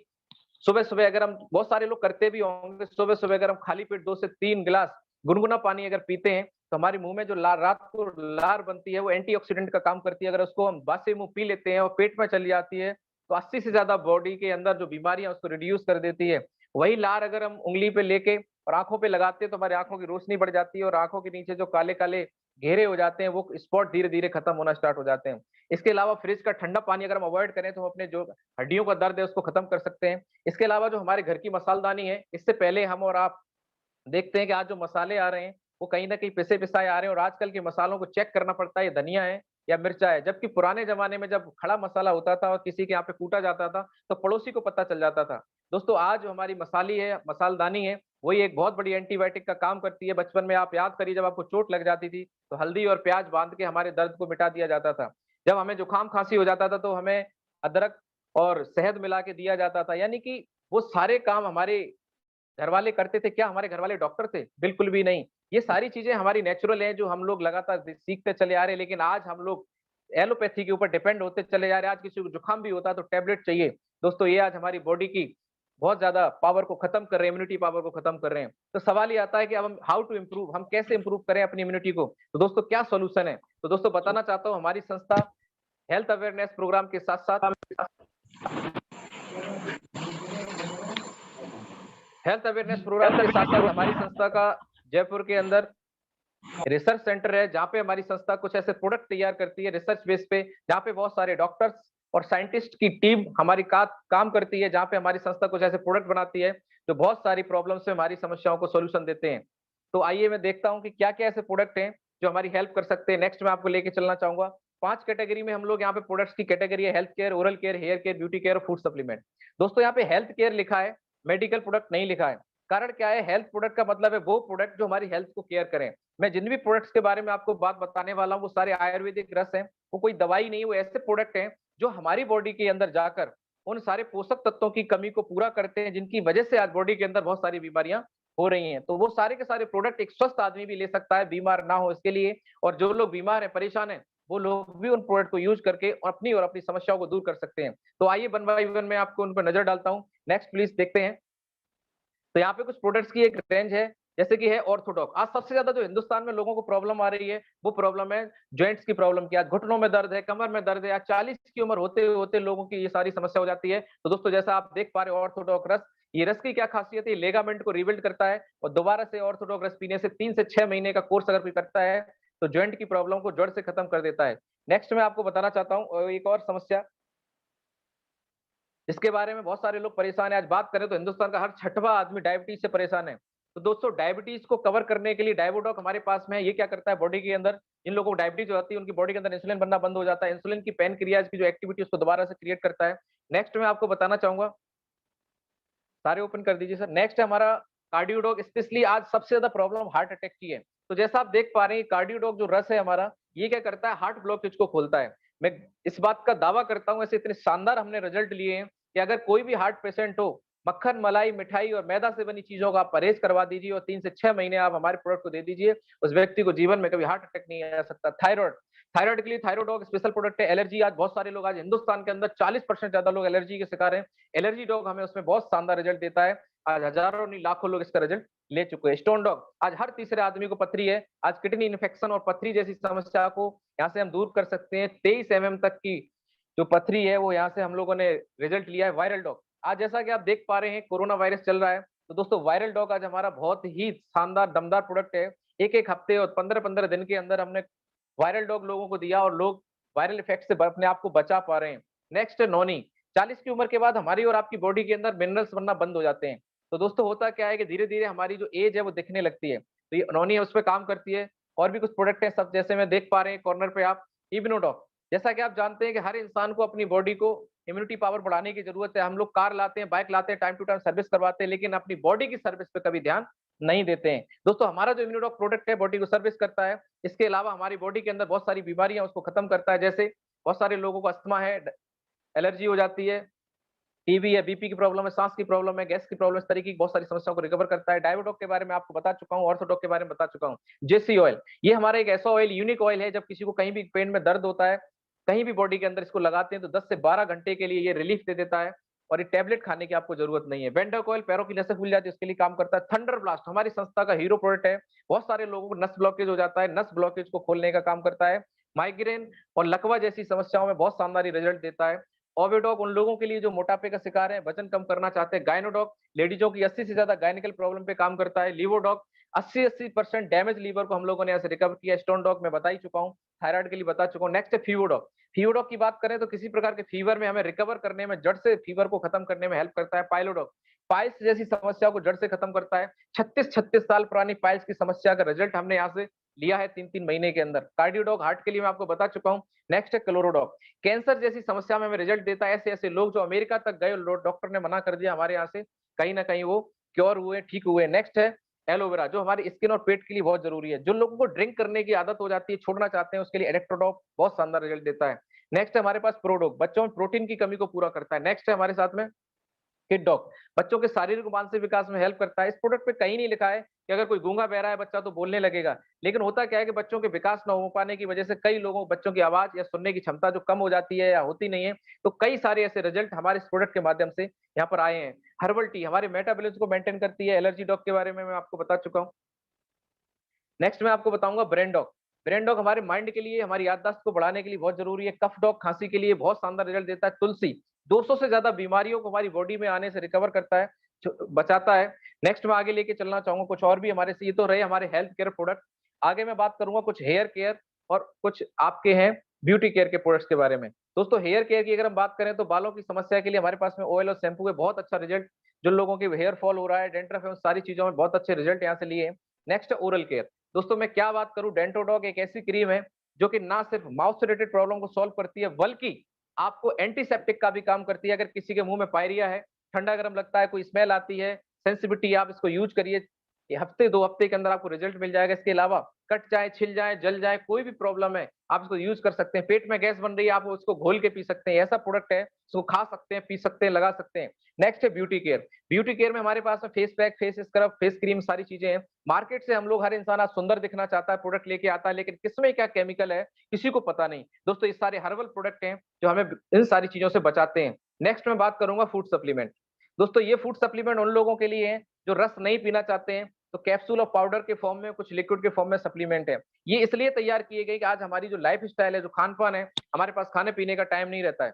सुबह सुबह अगर हम, बहुत सारे लोग करते भी होंगे, सुबह सुबह अगर हम खाली पेट 2 से 3 गिलास गुनगुना पानी अगर पीते हैं, तो हमारे मुंह में जो रात को लार बनती है वो एंटीऑक्सीडेंट का काम करती है। अगर उसको हम बासी मुंह पी लेते हैं और पेट में चली जाती है, तो 80 से ज्यादा बॉडी के अंदर जो बीमारियां उसको रिड्यूस कर देती है। वही लार अगर हम उंगली पे लेके और आंखों पे लगाते हैं, तो हमारी आंखों की रोशनी बढ़ जाती है, और आंखों के नीचे जो काले काले घेरे हो जाते हैं वो स्पॉट धीरे धीरे खत्म होना स्टार्ट हो जाते हैं। इसके अलावा फ्रिज का ठंडा पानी अगर हम अवॉइड करें तो हम अपने जो हड्डियों का दर्द है उसको खत्म कर सकते हैं। इसके अलावा जो हमारे घर की मसालदानी है, इससे पहले हम और आप देखते हैं कि आज जो मसाले आ रहे हैं वो कहीं ना कहीं पिसे पिसाए आ रहे हैं, और आजकल के मसालों को चेक करना पड़ता है ये धनिया है या मिर्चा है। जबकि पुराने जमाने में जब खड़ा मसाला होता था और किसी के यहाँ पे कूटा जाता था तो पड़ोसी को पता चल जाता था। दोस्तों आज जो हमारी मसाली है, मसालदानी है, वही एक बहुत बड़ी एंटीबायोटिक का काम करती है। बचपन में आप याद करिए जब आपको चोट लग जाती थी तो हल्दी और प्याज बांध के हमारे दर्द को मिटा दिया जाता था। जब हमें जुकाम खांसी हो जाता था तो हमें अदरक और शहद मिला के दिया जाता था। यानी कि वो सारे काम हमारे घरवाले करते थे। क्या हमारे घरवाले डॉक्टर थे? बिल्कुल भी नहीं। ये सारी चीज़ें हमारी नेचुरल हैं जो हम लोग लगातार सीखते चले आ रहे हैं, लेकिन आज हम लोग एलोपैथी के ऊपर डिपेंड होते चले जा रहे हैं। आज किसी को जुकाम भी होता है तो टैबलेट चाहिए। दोस्तों ये आज हमारी बॉडी की बहुत ज़्यादा पावर को खत्म कर रहे हैं, इम्यूनिटी पावर को खत्म कर रहे हैं। तो सवाल ये आता है कि अब हम हाउ टू इम्प्रूव, हम कैसे इम्प्रूव करें अपनी इम्यूनिटी को? तो दोस्तों क्या सॉल्यूशन है? तो दोस्तों बताना चाहता हूँ, हमारी संस्था हेल्थ अवेयरनेस प्रोग्राम के साथ-साथ हमारी संस्था का जयपुर के अंदर रिसर्च सेंटर है, जहाँ पे हमारी संस्था कुछ ऐसे प्रोडक्ट तैयार करती है रिसर्च बेस पे, जहाँ पे बहुत सारे डॉक्टर्स और साइंटिस्ट की टीम हमारी काम करती है, जहाँ पे हमारी संस्था कुछ ऐसे प्रोडक्ट बनाती है, जो बहुत सारी प्रॉब्लम से हमारी समस्याओं को सॉल्यूशन देते हैं। तो आइए मैं देखता हूँ कि क्या-क्या ऐसे प्रोडक्ट हैं, जो हमारी हेल्प कर सकते हैं। नेक्स्ट मैं आपको लेके चलना चाहूँगा। 5 कैटेगरी में हम लोग यहाँ पे प्रोडक्ट्स की कैटेगरी है, health care, oral care, hair care, beauty care और फूड सप्लीमेंट। दोस्तों यहाँ पे हेल्थ केयर लिखा है, मेडिकल प्रोडक्ट नहीं लिखा है। कारण क्या है? हेल्थ प्रोडक्ट का मतलब है वो प्रोडक्ट जो हमारी हेल्थ को केयर करें। मैं जिन भी प्रोडक्ट्स के बारे में आपको बात बताने वाला हूँ, वो सारे आयुर्वेदिक रस हैं, वो कोई दवाई नहीं है, वो ऐसे प्रोडक्ट हैं, जो हमारी बॉडी के अंदर जाकर उन सारे पोषक तत्वों की कमी को पूरा करते हैं, जिनकी वजह से आज बॉडी के अंदर बहुत सारी बीमारियाँ हो रही हैं। तो वो सारे के सारे प्रोडक्ट एक स्वस्थ आदमी भी ले सकता है, बीमार ना हो इसके लिए, और जो लोग बीमार हैं, परेशान हैं, वो लोग भी उन प्रोडक्ट को यूज़ करके अपनी समस्याओं को दूर कर सकते हैं। तो आइए वन बाय वन मैं आपको उन पर नज़र डालता हूँ। नेक्स्ट प्लीज़ देखते हैं। तो यहाँ पे कुछ प्रोडक्ट्स की एक रेंज है, जैसे कि है ऑर्थोडॉक। आज सबसे ज़्यादा जो हिंदुस्तान में लोगों को प्रॉब्लम आ रही है, वो प्रॉब्लम है जॉइंट्स की प्रॉब्लम की। आज घुटनों में दर्द है, कमर में दर्द है, आज 40 की उम्र होते-होते लोगों की ये सारी समस्या हो जाती है। तो दोस्तों जैसा आप देख पा रहे हो ऑर्थोडॉक रस, ये रस की क्या खासियत है? ये लिगामेंट को रिबिल्ड करता है और दोबारा से ऑर्थोडॉक रस पीने से 3 से 6 महीने का कोर्स अगर कोई करता है, तो जॉइंट की प्रॉब्लम को जड़ से खत्म कर देता है। नेक्स्ट मैं आपको बताना चाहता हूँ एक और समस्या इसके बारे में बहुत सारे लोग परेशान हैं। आज बात करें तो हिंदुस्तान का हर छठवां आदमी डायबिटीज से परेशान है। तो दोस्तों डायबिटीज को कवर करने के लिए डायबोडॉक हमारे पास में है। ये क्या करता है बॉडी के अंदर जिन लोगों को डायबिटीज हो जाती है उनकी बॉडी के अंदर इंसुलिन बनना बंद हो जाता है। इंसुलिन की पैनक्रियाज की जो एक्टिविटी उसको दोबारा से क्रिएट करता है। नेक्स्ट मैं आपको बताना चाहूंगा, सारे ओपन कर दीजिए सर। नेक्स्ट है हमारा कार्डियोडॉक, स्पेशली आज सबसे ज्यादा प्रॉब्लम हार्ट अटैक की है। तो जैसा आप देख पा रहे हैं कार्डियोडॉक जो रस है हमारा, ये क्या करता है हार्ट ब्लॉकेज को खोलता है। मैं इस बात का दावा करता हूँ, ऐसे इतने शानदार हमने रिजल्ट लिए हैं कि अगर कोई भी हार्ट पेशेंट हो, मक्खन, मलाई, मिठाई और मैदा से बनी चीजों का आप परहेज करवा दीजिए और 3 से 6 महीने आप हमारे प्रोडक्ट को दे दीजिए, उस व्यक्ति को जीवन में कभी हार्ट अटैक नहीं आ सकता। थायराइड, थायराइड के लिए थायरोडॉग स्पेशल प्रोडक्ट है। एलर्जी, आज बहुत सारे लोग, आज हिंदुस्तान के अंदर 40% ज्यादा लोग एलर्जी के शिकार हैं। एलर्जी डॉग हमें उसमें बहुत शानदार रिजल्ट देता है। आज हजारों नहीं लाखों लोग इसका रिजल्ट ले चुके हैं। स्टोन डॉग, आज हर तीसरे आदमी को पथरी है। आज किडनी इन्फेक्शन और पथरी जैसी समस्या को यहाँ से हम दूर कर सकते हैं। 23 mm तक की जो पथरी है वो यहाँ से हम लोगों ने रिजल्ट लिया है। वायरल डॉग, आज जैसा कि आप देख पा रहे हैं कोरोना वायरस चल रहा है, तो दोस्तों वायरल डॉग आज हमारा बहुत ही शानदार दमदार प्रोडक्ट है। एक हफ्ते और 15-15 दिन के अंदर हमने वायरल डॉग लोगों को दिया और लोग वायरल इफेक्ट से अपने आप को बचा पा रहे हैं। नेक्स्ट है नोनी, 40 की उम्र के बाद हमारी और आपकी बॉडी के अंदर मिनरल्स बनना बंद हो जाते हैं। तो दोस्तों होता क्या है कि धीरे-धीरे हमारी जो एज है वो दिखने लगती है। तो ये नोनी है उस पे काम करती है। और भी कुछ प्रोडक्ट हैं सब, जैसे मैं देख पा रहे हैं कॉर्नर पे आप इम्यूनोडॉक। जैसा कि आप जानते हैं कि हर इंसान को अपनी बॉडी को इम्यूनिटी पावर बढ़ाने की जरूरत है। हम लोग कार लाते हैं, बाइक लाते हैं, टाइम टू टाइम सर्विस करवाते हैं, लेकिन अपनी बॉडी की सर्विस पे कभी ध्यान नहीं देते हैं। दोस्तों हमारा जो इम्यूनोडॉक प्रोडक्ट है बॉडी को सर्विस करता है। इसके अलावा हमारी बॉडी के अंदर बहुत सारी बीमारियां उसको खत्म करता है। जैसे बहुत सारे लोगों को अस्थमा है, एलर्जी हो जाती है, टीबी है, बीपी की प्रॉब्लम है, सांस की प्रॉब्लम है, गैस की प्रॉब्लम, इस तरीके की बहुत सारी समस्याओं को रिकवर करता है। डायबिटॉक के बारे में आपको बता चुका हूँ, ऑर्थोडॉक के बारे में बता चुका हूँ। जेसी ऑयल, ये हमारा एक ऐसा ऑयल, यूनिक ऑयल है, जब किसी को कहीं भी पेट में दर्द होता है, कहीं भी बॉडी के अंदर इसको लगाते हैं तो 10 से 12 घंटे के लिए ये रिलीफ दे देता है और ये टैबलेट खाने की आपको जरूरत नहीं है। वेंडक ऑयल, पैरों की नसें खुल जाती है उसके लिए काम करता है। थंडर ब्लास्ट हमारी संस्था का हीरो प्रोडक्ट है। बहुत सारे लोगों को नस ब्लॉकेज हो जाता है, नस ब्लॉकेज को खोलने का काम करता है। माइग्रेन और लकवा जैसी समस्याओं में बहुत शानदार रिजल्ट देता है। ओविडॉक उन लोगों के लिए जो मोटापे का शिकार है, वजन कम करना चाहते हैं। गायनोडॉक लेडीजों की 80 से ज्यादा गायनिकल प्रॉब्लम पे काम करता है। लीवोडॉक 80% डैमेज लीवर को हम लोगों ने यहाँ से रिकवर किया। स्टोन डॉक मैं बता ही चुका हूँ, थायराइड के लिए बता चुका हूँ। नेक्स्ट है फीवोडॉक। फीवोडॉक की बात करें तो किसी प्रकार के फीवर में हमें रिकवर करने में, जड़ से फीवर को खत्म करने में हेल्प करता है। पाइलोडॉक पाइल्स जैसी समस्या को जड़ से खत्म करता है। 36 साल पुरानी पाइल्स की समस्या का रिजल्ट हमने यहाँ से लिया है 3-3 महीने के अंदर। कार्डियोडॉक हार्ट के लिए मैं आपको बता चुका हूँ। नेक्स्ट है क्लोरोडॉक, कैंसर जैसी समस्या में हमें रिजल्ट देता है। ऐसे लोग जो अमेरिका तक गए, डॉक्टर ने मना कर दिया, हमारे यहाँ से कहीं ना कहीं वो क्योर हुए, ठीक हुए। नेक्स्ट है एलोवेरा, जो हमारी स्किन और पेट के लिए बहुत जरूरी है। जो लोगों को ड्रिंक करने की आदत हो जाती है, छोड़ना चाहते हैं, उसके लिए इलेक्ट्रोडॉप बहुत शानदार रिजल्ट देता है। नेक्स्ट है हमारे पास प्रोडोक, बच्चों में प्रोटीन की कमी को पूरा करता है। नेक्स्ट है हमारे साथ में किड डॉग, बच्चों के शारीरिक और मानसिक विकास में हेल्प करता है। इस प्रोडक्ट पे कहीं नहीं लिखा है कि अगर कोई गूंगा बहरा है बच्चा तो बोलने लगेगा, लेकिन होता क्या है कि बच्चों के विकास न हो पाने की वजह से कई लोगों बच्चों की आवाज या सुनने की क्षमता जो कम हो जाती है या होती नहीं है, तो कई सारे ऐसे रिजल्ट हमारे इस प्रोडक्ट के माध्यम से यहाँ पर आए हैं। हर्बल टी हमारे मेटाबॉलिज्म को मेंटेन करती है। एलर्जी डॉग के बारे में मैं आपको बता चुका हूँ। नेक्स्ट मैं आपको बताऊंगा ब्रेन डॉग। ब्रेन डॉग हमारे माइंड के लिए, हमारी याददाश्त को बढ़ाने के लिए बहुत जरूरी है। कफ डॉग खांसी के लिए बहुत शानदार रिजल्ट देता है। तुलसी 200 से ज्यादा बीमारियों को हमारी बॉडी में आने से रिकवर करता है, बचाता है। नेक्स्ट मैं आगे लेके चलना चाहूंगा कुछ और भी हमारे से, ये तो रहे हमारे हेल्थ केयर प्रोडक्ट। आगे मैं बात करूंगा कुछ हेयर केयर और कुछ आपके हैं ब्यूटी केयर के प्रोडक्ट्स के बारे में। दोस्तों हेयर केयर की अगर हम बात करें तो बालों की समस्या के लिए हमारे पास में ऑयल और शैम्पू है बहुत अच्छा रिजल्ट। जो लोगों के हेयर फॉल हो रहा है, डेंड्रफ है, उन सारी चीजों में बहुत अच्छे रिजल्ट यहाँ से लिए। नेक्स्ट है ओरल केयर। दोस्तों मैं क्या बात करूं, डेंटोडॉग एक ऐसी क्रीम है जो कि ना सिर्फ माउथ से रिलेटेड प्रॉब्लम को सॉल्व करती है बल्कि आपको एंटीसेप्टिक का भी काम करती है। अगर किसी के मुंह में पायरिया है, ठंडा गर्म लगता है, कोई स्मेल आती है, सेंसिटिविटी, आप इसको यूज करिए। ये हफ्ते 2 हफ्ते के अंदर आपको रिजल्ट मिल जाएगा। इसके अलावा कट जाए, छिल जाए, जल जाए, कोई भी प्रॉब्लम है आप इसको यूज कर सकते हैं। पेट में गैस बन रही है, आप उसको घोल के पी सकते हैं। ऐसा प्रोडक्ट है, इसको खा सकते हैं, पी सकते हैं, लगा सकते हैं। नेक्स्ट है ब्यूटी केयर। ब्यूटी केयर में हमारे पास में face pack, face scrub, face cream, सारी चीजें हैं। मार्केट से हम लोग, हर इंसान आज सुंदर दिखना चाहता है, प्रोडक्ट लेके आता है, लेकिन किसमें क्या केमिकल है किसी को पता नहीं। दोस्तों ये सारे हर्बल प्रोडक्ट हैं जो हमें इन सारी चीजों से बचाते हैं। नेक्स्ट मैं बात करूंगा फूड सप्लीमेंट। दोस्तों ये फूड सप्लीमेंट उन लोगों के लिए है जो रस नहीं पीना चाहते हैं, तो कैप्सूल और पाउडर के फॉर्म में, कुछ लिक्विड के फॉर्म में सप्लीमेंट है। ये इसलिए तैयार किए गए कि आज हमारी जो लाइफ स्टाइल है, जो खान पान है, हमारे पास खाने पीने का टाइम नहीं रहता है।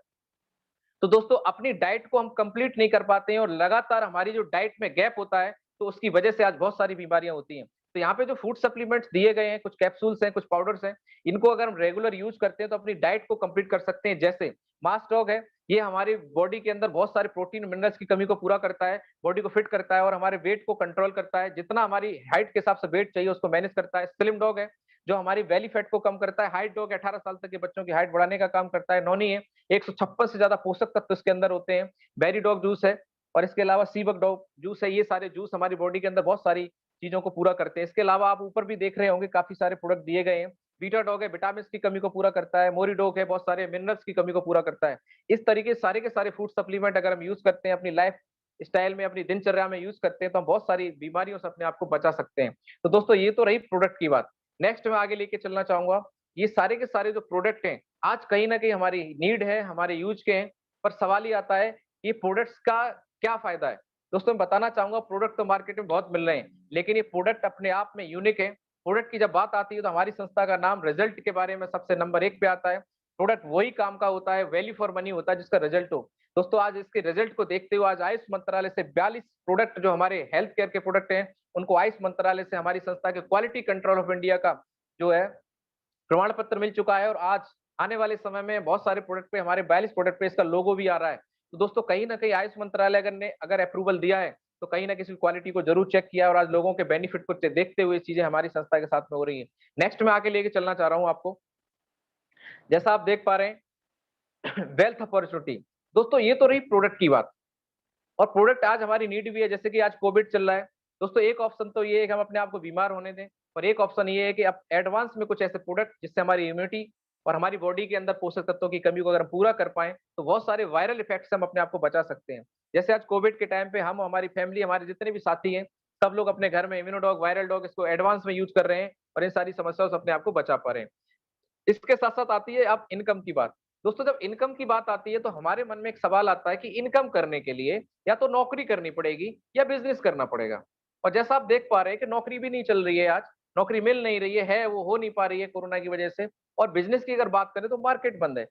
तो दोस्तों अपनी डाइट को हम कंप्लीट नहीं कर पाते हैं और लगातार हमारी जो डाइट में गैप होता है, तो उसकी वजह से आज बहुत सारी बीमारियां होती हैं। तो यहाँ पे जो फूड सप्लीमेंट्स दिए गए हैं, कुछ कैप्सूल्स हैं, कुछ पाउडर्स हैं, इनको अगर हम रेगुलर यूज करते हैं तो अपनी डाइट को कंप्लीट कर सकते हैं। जैसे मास्टॉग है, ये हमारी बॉडी के अंदर बहुत सारे प्रोटीन मिनरल्स की कमी को पूरा करता है, बॉडी को फिट करता है और हमारे वेट को कंट्रोल करता है। जितना हमारी हाइट के हिसाब से वेट चाहिए उसको मैनेज करता है। स्लिम डॉग है जो हमारी बेली फैट को कम करता है। हाइट डॉग 18 साल तक के बच्चों की हाइट बढ़ाने का काम करता है। नॉनी है, 156 से ज्यादा पोषक तत्व इसके अंदर होते हैं। बेरी डॉग जूस है और इसके अलावा सीबक डॉग जूस है। ये सारे जूस हमारी बॉडी के अंदर बहुत सारी चीजों को पूरा करते हैं। इसके अलावा आप ऊपर भी देख रहे होंगे काफी सारे प्रोडक्ट दिए गए हैं। बीटा डॉग है, विटामिन की कमी को पूरा करता है। मोरी डॉग है, बहुत सारे मिनरल्स की कमी को पूरा करता है। इस तरीके सारे के सारे फूड सप्लीमेंट अगर हम यूज करते हैं, अपनी लाइफ स्टाइल में, अपनी दिनचर्या में यूज करते हैं, तो हम बहुत सारी बीमारियों से अपने आप को बचा सकते हैं। तो दोस्तों ये तो रही प्रोडक्ट की बात। नेक्स्ट मैं आगे लेके चलना चाहूंगा, ये सारे के सारे जो प्रोडक्ट हैं आज कहीं ना कहीं हमारी नीड है, हमारे यूज के हैं, पर सवाल ये आता है ये प्रोडक्ट्स का क्या फायदा है। दोस्तों मैं बताना चाहूंगा, प्रोडक्ट तो मार्केट में बहुत मिल रहे हैं, लेकिन ये प्रोडक्ट अपने आप में यूनिक है। प्रोडक्ट की जब बात आती है तो हमारी संस्था का नाम रिजल्ट के बारे में सबसे नंबर 1 पे आता है। प्रोडक्ट वही काम का होता है, वैल्यू फॉर मनी होता है जिसका रिजल्ट हो। दोस्तों आज इसके रिजल्ट को देखते हुए आज आयुष मंत्रालय से 42 प्रोडक्ट जो हमारे हेल्थ केयर के प्रोडक्ट हैं, उनको आयुष मंत्रालय से हमारी संस्था के क्वालिटी कंट्रोल ऑफ इंडिया का जो है प्रमाण पत्र मिल चुका है। और आज आने वाले समय में बहुत सारे प्रोडक्ट पे, हमारे 42 प्रोडक्ट पे इसका लोगो भी आ रहा है। तो दोस्तों कहीं ना कहीं आयुष मंत्रालय अगर अप्रूवल दिया है तो कहीं ना किसी क्वालिटी को जरूर चेक किया और आज लोगों के बेनिफिट को देखते हुए चीजें हमारी संस्था के साथ में हो रही है। नेक्स्ट मैं आगे लेके चलना चाह रहा हूँ आपको, जैसा आप देख पा रहे हैं वेल्थ अपॉर्चुनिटी। दोस्तों ये तो रही प्रोडक्ट की बात, और प्रोडक्ट आज हमारी नीड भी है। जैसे कि आज कोविड चल रहा है, दोस्तों एक ऑप्शन तो ये है कि हम अपने आप को बीमार होने दें, और एक ऑप्शन ये है कि अब एडवांस में कुछ ऐसे प्रोडक्ट जिससे हमारी इम्यूनिटी और हमारी बॉडी के अंदर पोषक तत्वों की कमी को अगर हम पूरा कर पाए तो बहुत सारे वायरल इफेक्ट से हम अपने आप को बचा सकते हैं। जैसे आज कोविड के टाइम पे हम, हमारी फैमिली, हमारे जितने भी साथी हैं, सब लोग अपने घर में इम्यूनोडॉग, वायरल डॉग, इसको एडवांस में यूज कर रहे हैं और इन सारी समस्याओं से अपने आप को बचा पा रहे हैं। इसके साथ साथ आती है अब इनकम की बात। दोस्तों जब इनकम की बात आती है तो हमारे मन में एक सवाल आता है कि इनकम करने के लिए या तो नौकरी करनी पड़ेगी या बिजनेस करना पड़ेगा। और जैसा आप देख पा रहे हैं कि नौकरी भी नहीं चल रही है, आज नौकरी मिल नहीं रही है, वो हो नहीं पा रही है कोरोना की वजह से। और बिजनेस की अगर बात करें तो मार्केट बंद है।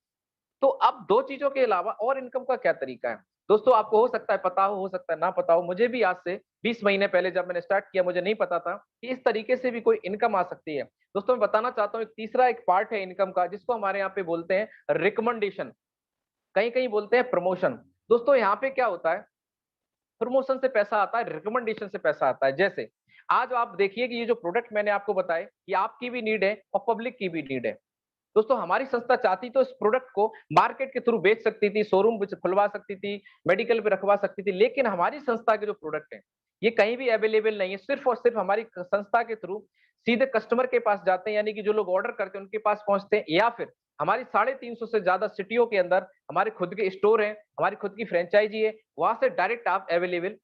तो अब 2 चीज़ों के अलावा और इनकम का क्या तरीका है? दोस्तों आपको हो सकता है पता हो सकता है ना पता हो। मुझे भी आज से 20 महीने पहले जब मैंने स्टार्ट किया, मुझे नहीं पता था कि इस तरीके से भी कोई इनकम आ सकती है। दोस्तों मैं बताना चाहता हूँ, एक तीसरा एक पार्ट है इनकम का जिसको हमारे यहाँ पे बोलते हैं रिकमेंडेशन, कहीं-कहीं बोलते हैं प्रमोशन। दोस्तों यहाँ पे क्या होता है, प्रमोशन से पैसा आता है, रिकमेंडेशन से पैसा आता है। जैसे आज आप देखिए कि ये जो प्रोडक्ट मैंने आपको बताए, ये आपकी भी नीड है और पब्लिक की भी नीड है। दोस्तों हमारी संस्था चाहती तो इस प्रोडक्ट को मार्केट के थ्रू बेच सकती थी, शोरूम खुलवा सकती थी, मेडिकल पे रखवा सकती थी, लेकिन हमारी संस्था के जो प्रोडक्ट हैं ये कहीं भी अवेलेबल नहीं है, सिर्फ और सिर्फ हमारी संस्था के थ्रू सीधे कस्टमर के पास जाते हैं, यानी कि जो लोग ऑर्डर करते हैं उनके पास पहुंचते हैं, या फिर हमारी 350 से ज्यादा सिटियों के अंदर हमारे खुद के स्टोर हैं, हमारी खुद की फ्रेंचाइजी है, वहां से डायरेक्ट आप अवेलेबल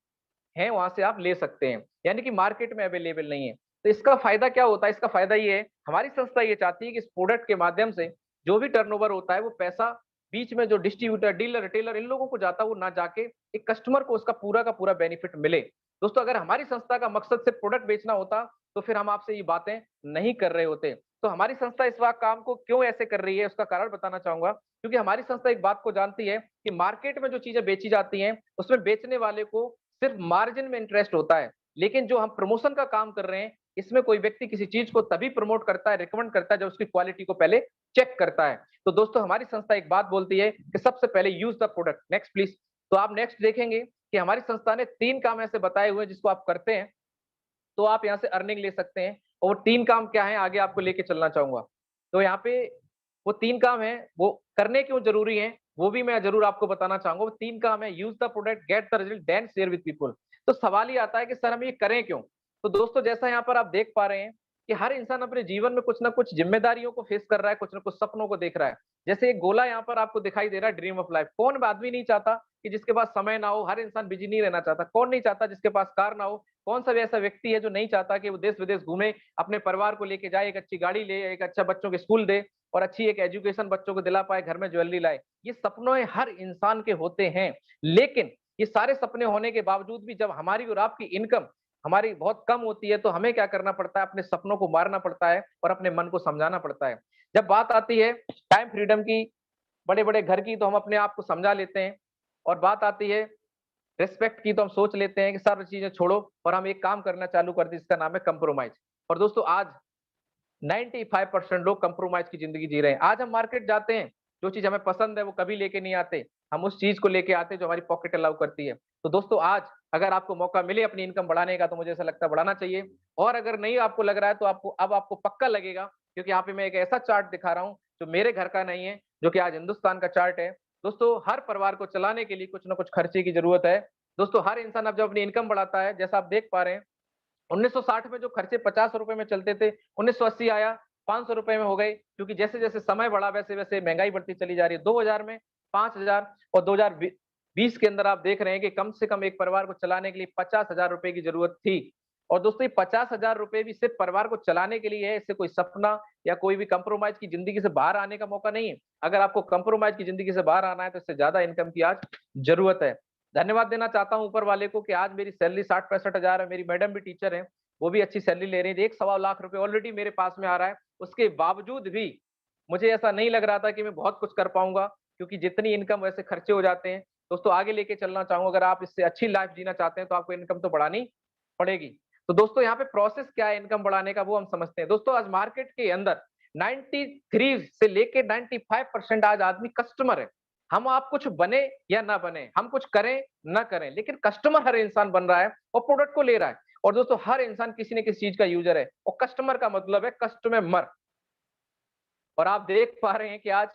हैं, वहां से आप ले सकते हैं, यानी कि मार्केट में अवेलेबल नहीं है। तो इसका फायदा क्या होता है? इसका फायदा ये है, हमारी संस्था ये चाहती है कि इस प्रोडक्ट के माध्यम से जो भी टर्नओवर होता है वो पैसा बीच में जो डिस्ट्रीब्यूटर, डीलर, रिटेलर इन लोगों को जाता है, वो ना जाके एक कस्टमर को उसका पूरा का पूरा बेनिफिट मिले। दोस्तों, अगर हमारी संस्था का मकसद सिर्फ प्रोडक्ट बेचना होता तो फिर हम आपसे ये बातें नहीं कर रहे होते। तो हमारी संस्था इस बात काम को क्यों ऐसे कर रही है, उसका कारण बताना चाहूंगा। क्योंकि हमारी संस्था एक बात को जानती है कि मार्केट में जो चीजें बेची जाती हैं उसमें बेचने वाले को सिर्फ मार्जिन में इंटरेस्ट होता है, लेकिन जो हम प्रमोशन का काम कर रहे हैं, इसमें कोई व्यक्ति किसी चीज को तभी प्रमोट करता है, रिकमेंड करता है, जब उसकी क्वालिटी को पहले चेक करता है। तो दोस्तों, हमारी संस्था एक बात बोलती है कि सबसे पहले use the product. Next please. तो आप नेक्स्ट देखेंगे कि हमारी संस्था ने 3 काम ऐसे बताए हुए हैं जिसको आप करते हैं तो आप यहाँ से अर्निंग ले सकते हैं। और वो 3 काम क्या है, आगे आपको लेके चलना चाहूंगा। तो यहाँ पे वो 3 काम है, वो करने क्यों जरूरी है वो भी मैं जरूर आपको बताना चाहूंगा। वो 3 काम है, use the product, get the result, then share with people. तो सवाल ये आता है कि सर हम ये करें क्यों? तो दोस्तों, जैसा यहाँ पर आप देख पा रहे हैं कि हर इंसान अपने जीवन में कुछ ना कुछ जिम्मेदारियों को फेस कर रहा है, कुछ ना कुछ सपनों को देख रहा है। जैसे एक गोला यहाँ पर आपको दिखाई दे रहा है, ड्रीम ऑफ लाइफ। कौन आदमी नहीं चाहता कि जिसके पास समय ना हो? हर इंसान बिजी नहीं रहना चाहता। कौन नहीं चाहता जिसके पास कार ना हो? कौन सा भी ऐसा व्यक्ति है जो नहीं चाहता कि वो देश विदेश घूमे, अपने परिवार को लेके जाए, एक अच्छी गाड़ी ले, एक अच्छा बच्चों के स्कूल दे और अच्छी एक एजुकेशन बच्चों को दिला पाए, घर में ज्वेलरी लाए? ये सपने हर इंसान के होते हैं, लेकिन ये सारे सपने होने के बावजूद भी जब हमारी और आपकी इनकम हमारी बहुत कम होती है तो हमें क्या करना पड़ता है? अपने सपनों को मारना पड़ता है और अपने मन को समझाना पड़ता है। जब बात आती है टाइम फ्रीडम की, बड़े बड़े घर की, तो हम अपने आप को समझा लेते हैं, और बात आती है रिस्पेक्ट की तो हम सोच लेते हैं कि सारी चीजें छोड़ो और हम एक काम करना चालू कर दी, जिसका नाम है कंप्रोमाइज। और दोस्तों, आज 95% लोग कंप्रोमाइज की जिंदगी जी रहे हैं। आज हम मार्केट जाते हैं, जो चीज हमें पसंद है वो कभी लेके नहीं आते, हम उस चीज को लेके आते हैं जो हमारी पॉकेट अलाउ करती है। तो दोस्तों, आज अगर आपको मौका मिले अपनी इनकम बढ़ाने का, तो मुझे ऐसा लगता है बढ़ाना चाहिए। और अगर नहीं आपको लग रहा है तो आपको पक्का लगेगा, क्योंकि यहाँ पे मैं एक ऐसा चार्ट दिखा रहा हूँ जो मेरे घर का नहीं है, जो कि आज हिंदुस्तान का चार्ट है। दोस्तों, हर परिवार को चलाने के लिए कुछ ना कुछ खर्चे की जरूरत है। दोस्तों, हर इंसान अब जब अपनी इनकम बढ़ाता है, जैसा आप देख पा रहे हैं, 1960 में जो खर्चे 50 रुपए में चलते थे, 1980 आया, 500 रुपए में हो गए, क्योंकि जैसे जैसे समय बढ़ा वैसे वैसे महंगाई बढ़ती चली जा रही है। 2000 में 5000, और 2020 के अंदर आप देख रहे हैं कि कम से कम एक परिवार को चलाने के लिए 50,000 रुपए की जरूरत थी। और दोस्तों, ये 50,000 रुपए भी सिर्फ परिवार को चलाने के लिए है, इससे कोई सपना या कोई भी कंप्रोमाइज की जिंदगी से बाहर आने का मौका नहीं है। अगर आपको कंप्रोमाइज की जिंदगी से बाहर आना है तो इससे ज्यादा इनकम की आज जरूरत है। धन्यवाद देना चाहता हूं ऊपर वाले को कि आज मेरी सैलरी 60-65 हजार है। मेरी मैडम भी टीचर है, वो भी अच्छी सैलरी ले रही है। 1 सवा लाख रुपए ऑलरेडी मेरे पास में आ रहा है। उसके बावजूद भी मुझे ऐसा नहीं लग रहा था कि मैं बहुत कुछ कर पाऊंगा, क्योंकि जितनी इनकम वैसे खर्चे हो जाते हैं। दोस्तों, आगे लेके चलना चाहूंगा, अगर आप इससे अच्छी लाइफ जीना चाहते हैं तो आपको इनकम तो बढ़ानी पड़ेगी। तो दोस्तों, यहाँ पे प्रोसेस क्या है इनकम बढ़ाने का, वो हम समझते हैं। दोस्तों, आज मार्केट के अंदर 93 से लेके 95% आज आदमी कस्टमर है। हम आप कुछ बने या ना बने, हम कुछ करें ना करें, लेकिन कस्टमर हर इंसान बन रहा है और प्रोडक्ट को ले रहा है। और दोस्तों, हर इंसान किसी न किसी चीज का यूजर है, और कस्टमर का मतलब है कस्टमर। और आप देख पा रहे हैं कि आज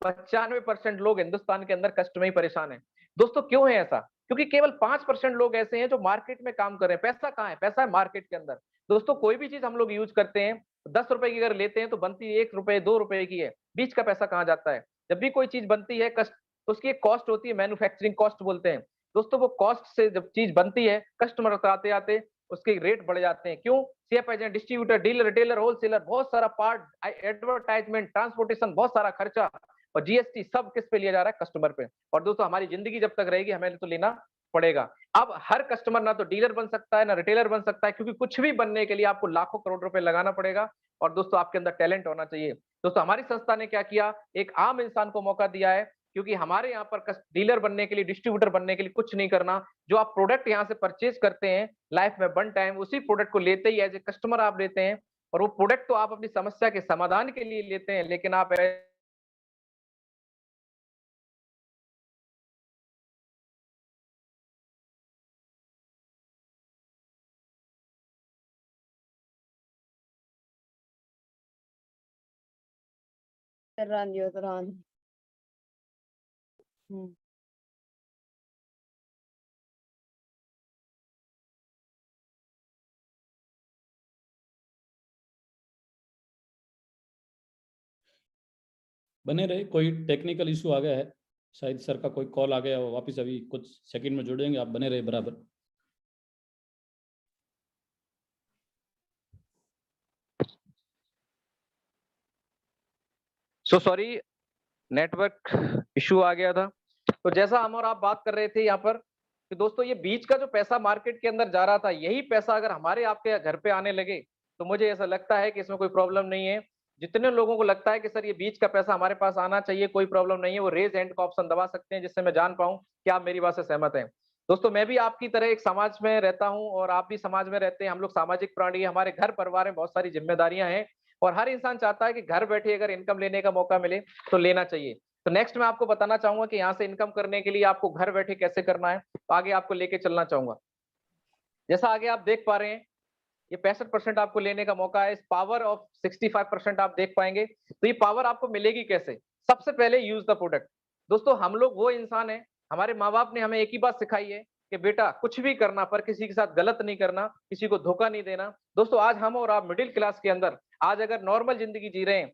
95% लोग हिंदुस्तान के अंदर कष्ट में ही परेशान हैं। दोस्तों, क्यों है ऐसा? क्योंकि केवल 5% लोग ऐसे हैं जो मार्केट में काम कर रहे हैं। पैसा कहाँ है? पैसा है मार्केट के अंदर। दोस्तों, कोई भी चीज हम लोग यूज करते हैं, 10 रुपए की अगर लेते हैं तो बनती 1 रुपए 2 रुपए की है। बीच का पैसा कहाँ जाता है? जब भी कोई चीज बनती है कस्ट, तो उसकी एक कॉस्ट होती है, मैन्युफैक्चरिंग कॉस्ट बोलते हैं। दोस्तों, वो कॉस्ट से जब चीज बनती है, कस्टमर तक आते आते उसके रेट बढ़ जाते हैं। क्यों? CF agent, distributor, dealer, retailer, wholesaler, बहुत सारा पार्ट, एडवर्टाइजमेंट, ट्रांसपोर्टेशन, बहुत सारा खर्चा, और जीएसटी सब किस पे लिया जा रहा है? कस्टमर पे। और दोस्तों, हमारी जिंदगी जब तक रहेगी हमें तो लेना पड़ेगा। अब हर कस्टमर ना तो डीलर बन सकता है ना रिटेलर बन सकता है, क्योंकि कुछ भी बनने के लिए आपको लाखों करोड़ रुपए लगाना पड़ेगा। और दोस्तों, आपके अंदर टैलेंट होना चाहिए। दोस्तों, हमारी संस्था ने क्या किया, एक आम इंसान को मौका दिया है, क्योंकि हमारे यहाँ पर डीलर बनने के लिए, डिस्ट्रीब्यूटर बनने के लिए कुछ नहीं करना। जो आप प्रोडक्ट यहाँ से परचेज करते हैं लाइफ में वन टाइम, उसी प्रोडक्ट को लेते ही एज ए कस्टमर आप लेते हैं। और वो प्रोडक्ट तो आप अपनी समस्या के समाधान के लिए लेते हैं, लेकिन आप Terran. Hmm. बने रहे। कोई टेक्निकल इशू आ गया है, शायद सर का कोई कॉल आ गया, वापस अभी कुछ सेकंड में जुड़ेंगे, आप बने रहे बराबर। सो सॉरी, नेटवर्क इशू आ गया था। तो जैसा हम और आप बात कर रहे थे यहाँ पर कि दोस्तों ये बीच का जो पैसा मार्केट के अंदर जा रहा था, यही पैसा अगर हमारे आपके घर पे आने लगे तो मुझे ऐसा लगता है कि इसमें कोई प्रॉब्लम नहीं है। जितने लोगों को लगता है कि सर ये बीच का पैसा हमारे पास आना चाहिए, कोई प्रॉब्लम नहीं है, वो रेज हैंड का ऑप्शन दबा सकते हैं, जिससे मैं जान पाऊं कि आप मेरी बात से सहमत हैं। दोस्तों मैं भी आपकी तरह एक समाज में रहता हूं और आप भी समाज में रहते हैं। हम लोग सामाजिक प्राणी हैं, हमारे घर परिवार में बहुत सारी जिम्मेदारियां हैं और हर इंसान चाहता है कि घर बैठे अगर इनकम लेने का मौका मिले तो लेना चाहिए। तो नेक्स्ट मैं आपको बताना चाहूंगा कि यहाँ से इनकम करने के लिए आपको घर बैठे कैसे करना है, तो आगे आपको लेके चलना चाहूंगा। जैसा आगे आप देख पा रहे हैं, ये 65% आपको लेने का मौका है। इस पावर ऑफ 65% आप देख पाएंगे। तो ये पावर आपको मिलेगी कैसे? सबसे पहले यूज द प्रोडक्ट। दोस्तों हम लोग वो इंसान है, हमारे माँ बाप ने हमें एक ही बात सिखाई है कि बेटा कुछ भी करना पर किसी के साथ गलत नहीं करना, किसी को धोखा नहीं देना। दोस्तों आज हम और आप मिडिल क्लास के अंदर आज अगर नॉर्मल जिंदगी जी रहे हैं,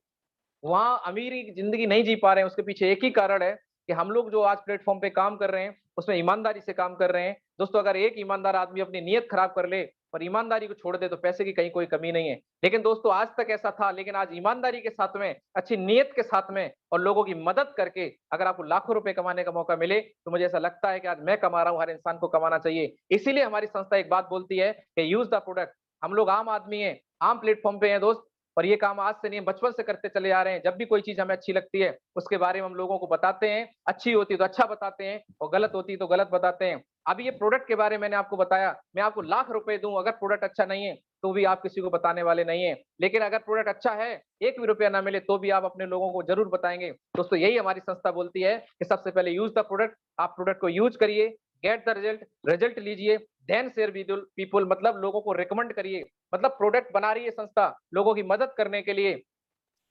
वहां अमीरी की जिंदगी नहीं जी पा रहे हैं, उसके पीछे एक ही कारण है कि हम लोग जो आज प्लेटफॉर्म पे काम कर रहे हैं उसमें ईमानदारी से काम कर रहे हैं। दोस्तों अगर एक ईमानदार आदमी अपनी नीयत खराब कर ले और ईमानदारी को छोड़ दे तो पैसे की कहीं कोई कमी नहीं है। लेकिन दोस्तों आज तक ऐसा था, लेकिन आज ईमानदारी के साथ में, अच्छी नीयत के साथ में और लोगों की मदद करके अगर आपको लाखों रुपए कमाने का मौका मिले तो मुझे ऐसा लगता है कि आज मैं कमा रहा हूं, हर इंसान को कमाना चाहिए। इसीलिए हमारी संस्था एक बात बोलती है कि यूज द प्रोडक्ट। हम लोग आम आदमी हैं, आम प्लेटफॉर्म पे हैं दोस्त, और ये काम आज से नहीं, बचपन से करते चले आ रहे हैं। जब भी कोई चीज हमें अच्छी लगती है उसके बारे में हम लोगों को बताते हैं, अच्छी होती तो अच्छा बताते हैं और गलत होती तो गलत बताते हैं। अभी ये प्रोडक्ट के बारे में मैंने आपको बताया, मैं आपको लाख रुपए दूं, अगर प्रोडक्ट अच्छा नहीं है तो भी आप किसी को बताने वाले नहीं है। लेकिन अगर प्रोडक्ट अच्छा है, एक भी रुपया ना मिले तो भी आप अपने लोगों को जरूर बताएंगे। दोस्तों यही हमारी संस्था बोलती है कि सबसे पहले यूज द प्रोडक्ट। आप प्रोडक्ट को यूज करिए, गेट द रिजल्ट, रिजल्ट लीजिए, देन शेयर विद पीपल, मतलब लोगों को रिकमेंड करिए। मतलब प्रोडक्ट बना रही है संस्था लोगों की मदद करने के लिए,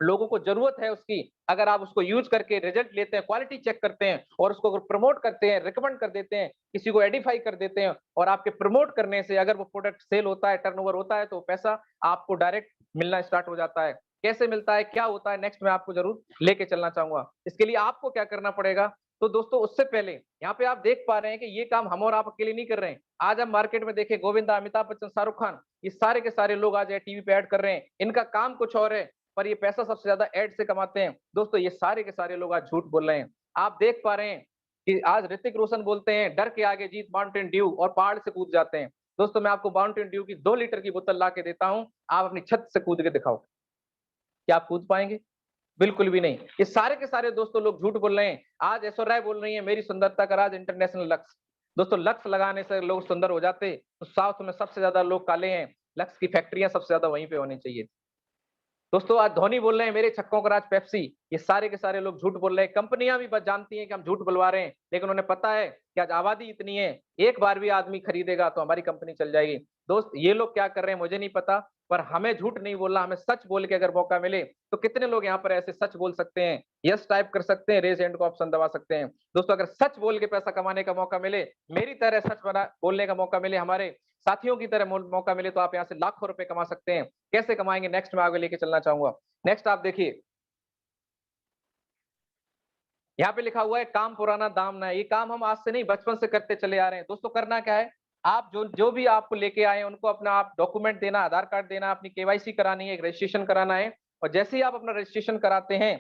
लोगों को जरूरत है उसकी, अगर आप उसको यूज करके रिजल्ट लेते हैं, क्वालिटी चेक करते हैं और उसको प्रमोट करते हैं, रिकमेंड कर देते हैं, किसी को एडिफाई कर देते हैं, और आपके प्रमोट करने से अगर वो प्रोडक्ट सेल होता है, टर्नओवर होता है, तो पैसा आपको डायरेक्ट मिलना स्टार्ट हो जाता है। कैसे मिलता है, क्या होता है, नेक्स्ट मैं आपको जरूर लेके चलना चाहूंगा। इसके लिए आपको क्या करना पड़ेगा? तो दोस्तों उससे पहले यहाँ पे आप देख पा रहे हैं कि ये काम हम और आप अकेले नहीं कर रहे हैं। आज हम मार्केट में देखें, गोविंदा, अमिताभ बच्चन, शाहरुख खान, ये सारे के सारे लोग आज टीवी पे ऐड कर रहे हैं। इनका काम कुछ और है पर ये पैसा सबसे ज्यादा एड से कमाते हैं। दोस्तों ये सारे के सारे लोग आज झूठ बोल रहे हैं। आप देख पा रहे हैं कि आज ऋतिक रोशन बोलते हैं डर के आगे जीत माउंटेन ड्यू, और पहाड़ से कूद जाते हैं। दोस्तों मैं आपको माउंटेन ड्यू की 2 लीटर की बोतल ला के देता हूं, आप अपनी छत से कूद के दिखाओ, क्या आप कूद पाएंगे? बिल्कुल भी नहीं। ये सारे के सारे दोस्तों लोग झूठ बोल रहे हैं। आज ऐश्वर्या राय बोल रही है मेरी सुंदरता का राज इंटरनेशनल लक्स। दोस्तों लक्स लगाने से लोग सुंदर हो जाते, तो साउथ में सबसे ज्यादा लोग काले हैं, लक्स की फैक्ट्रियां सबसे ज्यादा वहीं पे होनी चाहिए। दोस्तों आज धोनी बोल रहे हैं मेरे छक्कों का राज पेप्सी। ये सारे के सारे लोग झूठ बोल रहे हैं। कंपनियां भी बस जानती हैं कि हम झूठ बुलवा रहे हैं, लेकिन उन्हें पता है कि आज आबादी इतनी है, एक बार भी आदमी खरीदेगा तो हमारी कंपनी चल जाएगी। दोस्त ये लोग क्या कर रहे हैं मुझे नहीं पता, पर हमें झूठ नहीं बोलना, हमें सच बोल के अगर मौका मिले तो कितने लोग यहाँ पर ऐसे सच बोल सकते हैं? यस टाइप कर सकते हैं, रेज हैंड को ऑप्शन दबा सकते हैं। दोस्तों अगर सच बोल के पैसा कमाने का मौका मिले, मेरी तरह सच बोलने का मौका मिले, हमारे साथियों की तरह मौका मिले, तो आप यहाँ से लाखों रुपए कमा सकते हैं। कैसे कमाएंगे, नेक्स्ट में आगे लेके चलना चाहूंगा। नेक्स्ट आप देखिए, यहाँ पे लिखा हुआ है काम पुराना दाम नया। ये काम हम आज से नहीं बचपन से करते चले आ रहे हैं। दोस्तों करना क्या है, आप जो जो भी आपको लेके आए उनको अपना आप डॉक्यूमेंट देना, आधार कार्ड देना, अपनी केवाईसी करानी है, एक रजिस्ट्रेशन कराना है। और जैसे ही आप अपना रजिस्ट्रेशन कराते हैं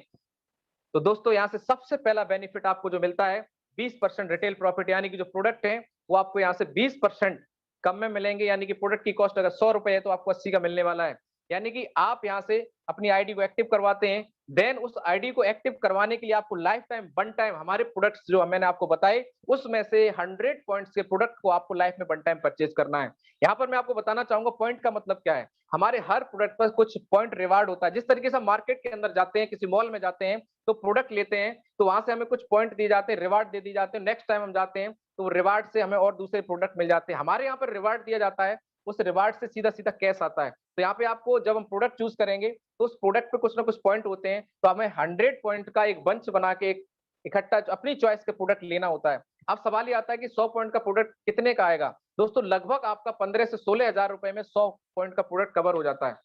तो दोस्तों यहाँ से सबसे पहला बेनिफिट आपको जो मिलता है 20% रिटेल प्रॉफिट, यानी कि जो प्रोडक्ट है वो आपको यहाँ से 20% कम में मिलेंगे। यानी कि प्रोडक्ट की कॉस्ट अगर 100 रुपए है तो आपको 80 का मिलने वाला है। यानी कि आप यहाँ से अपनी आईडी को एक्टिव करवाते हैं, देन उस आईडी को एक्टिव करवाने के लिए आपको लाइफ टाइम वन टाइम हमारे प्रोडक्ट्स जो मैंने आपको बताए उसमें से 100 पॉइंट्स के प्रोडक्ट को आपको लाइफ में वन टाइम परचेज करना है। यहाँ पर मैं आपको बताना चाहूंगा पॉइंट का मतलब क्या है। हमारे हर प्रोडक्ट पर कुछ पॉइंट रिवार्ड होता है। जिस तरीके से हम मार्केट के अंदर जाते हैं, किसी मॉल में जाते हैं तो प्रोडक्ट लेते हैं, तो वहां से हमें कुछ पॉइंट दिए जाते हैं, रिवार्ड दे दी जाते हैं। नेक्स्ट टाइम हम जाते हैं तो रिवार्ड से हमें और दूसरे प्रोडक्ट मिल जाते हैं। हमारे यहाँ पर रिवार्ड दिया जाता है, उस रिवार्ड से सीधा सीधा कैश आता है। तो यहाँ पे आपको जब हम प्रोडक्ट चूज करेंगे तो उस प्रोडक्ट पे कुछ ना कुछ पॉइंट होते हैं, तो हमें 100 पॉइंट का एक बंच बना के एक इकट्ठा अपनी चॉइस के प्रोडक्ट लेना होता है। अब सवाल ये आता है कि 100 पॉइंट का प्रोडक्ट कितने का आएगा? दोस्तों लगभग आपका 15 से 16 हजार रुपए में 100 पॉइंट का प्रोडक्ट कवर हो जाता है।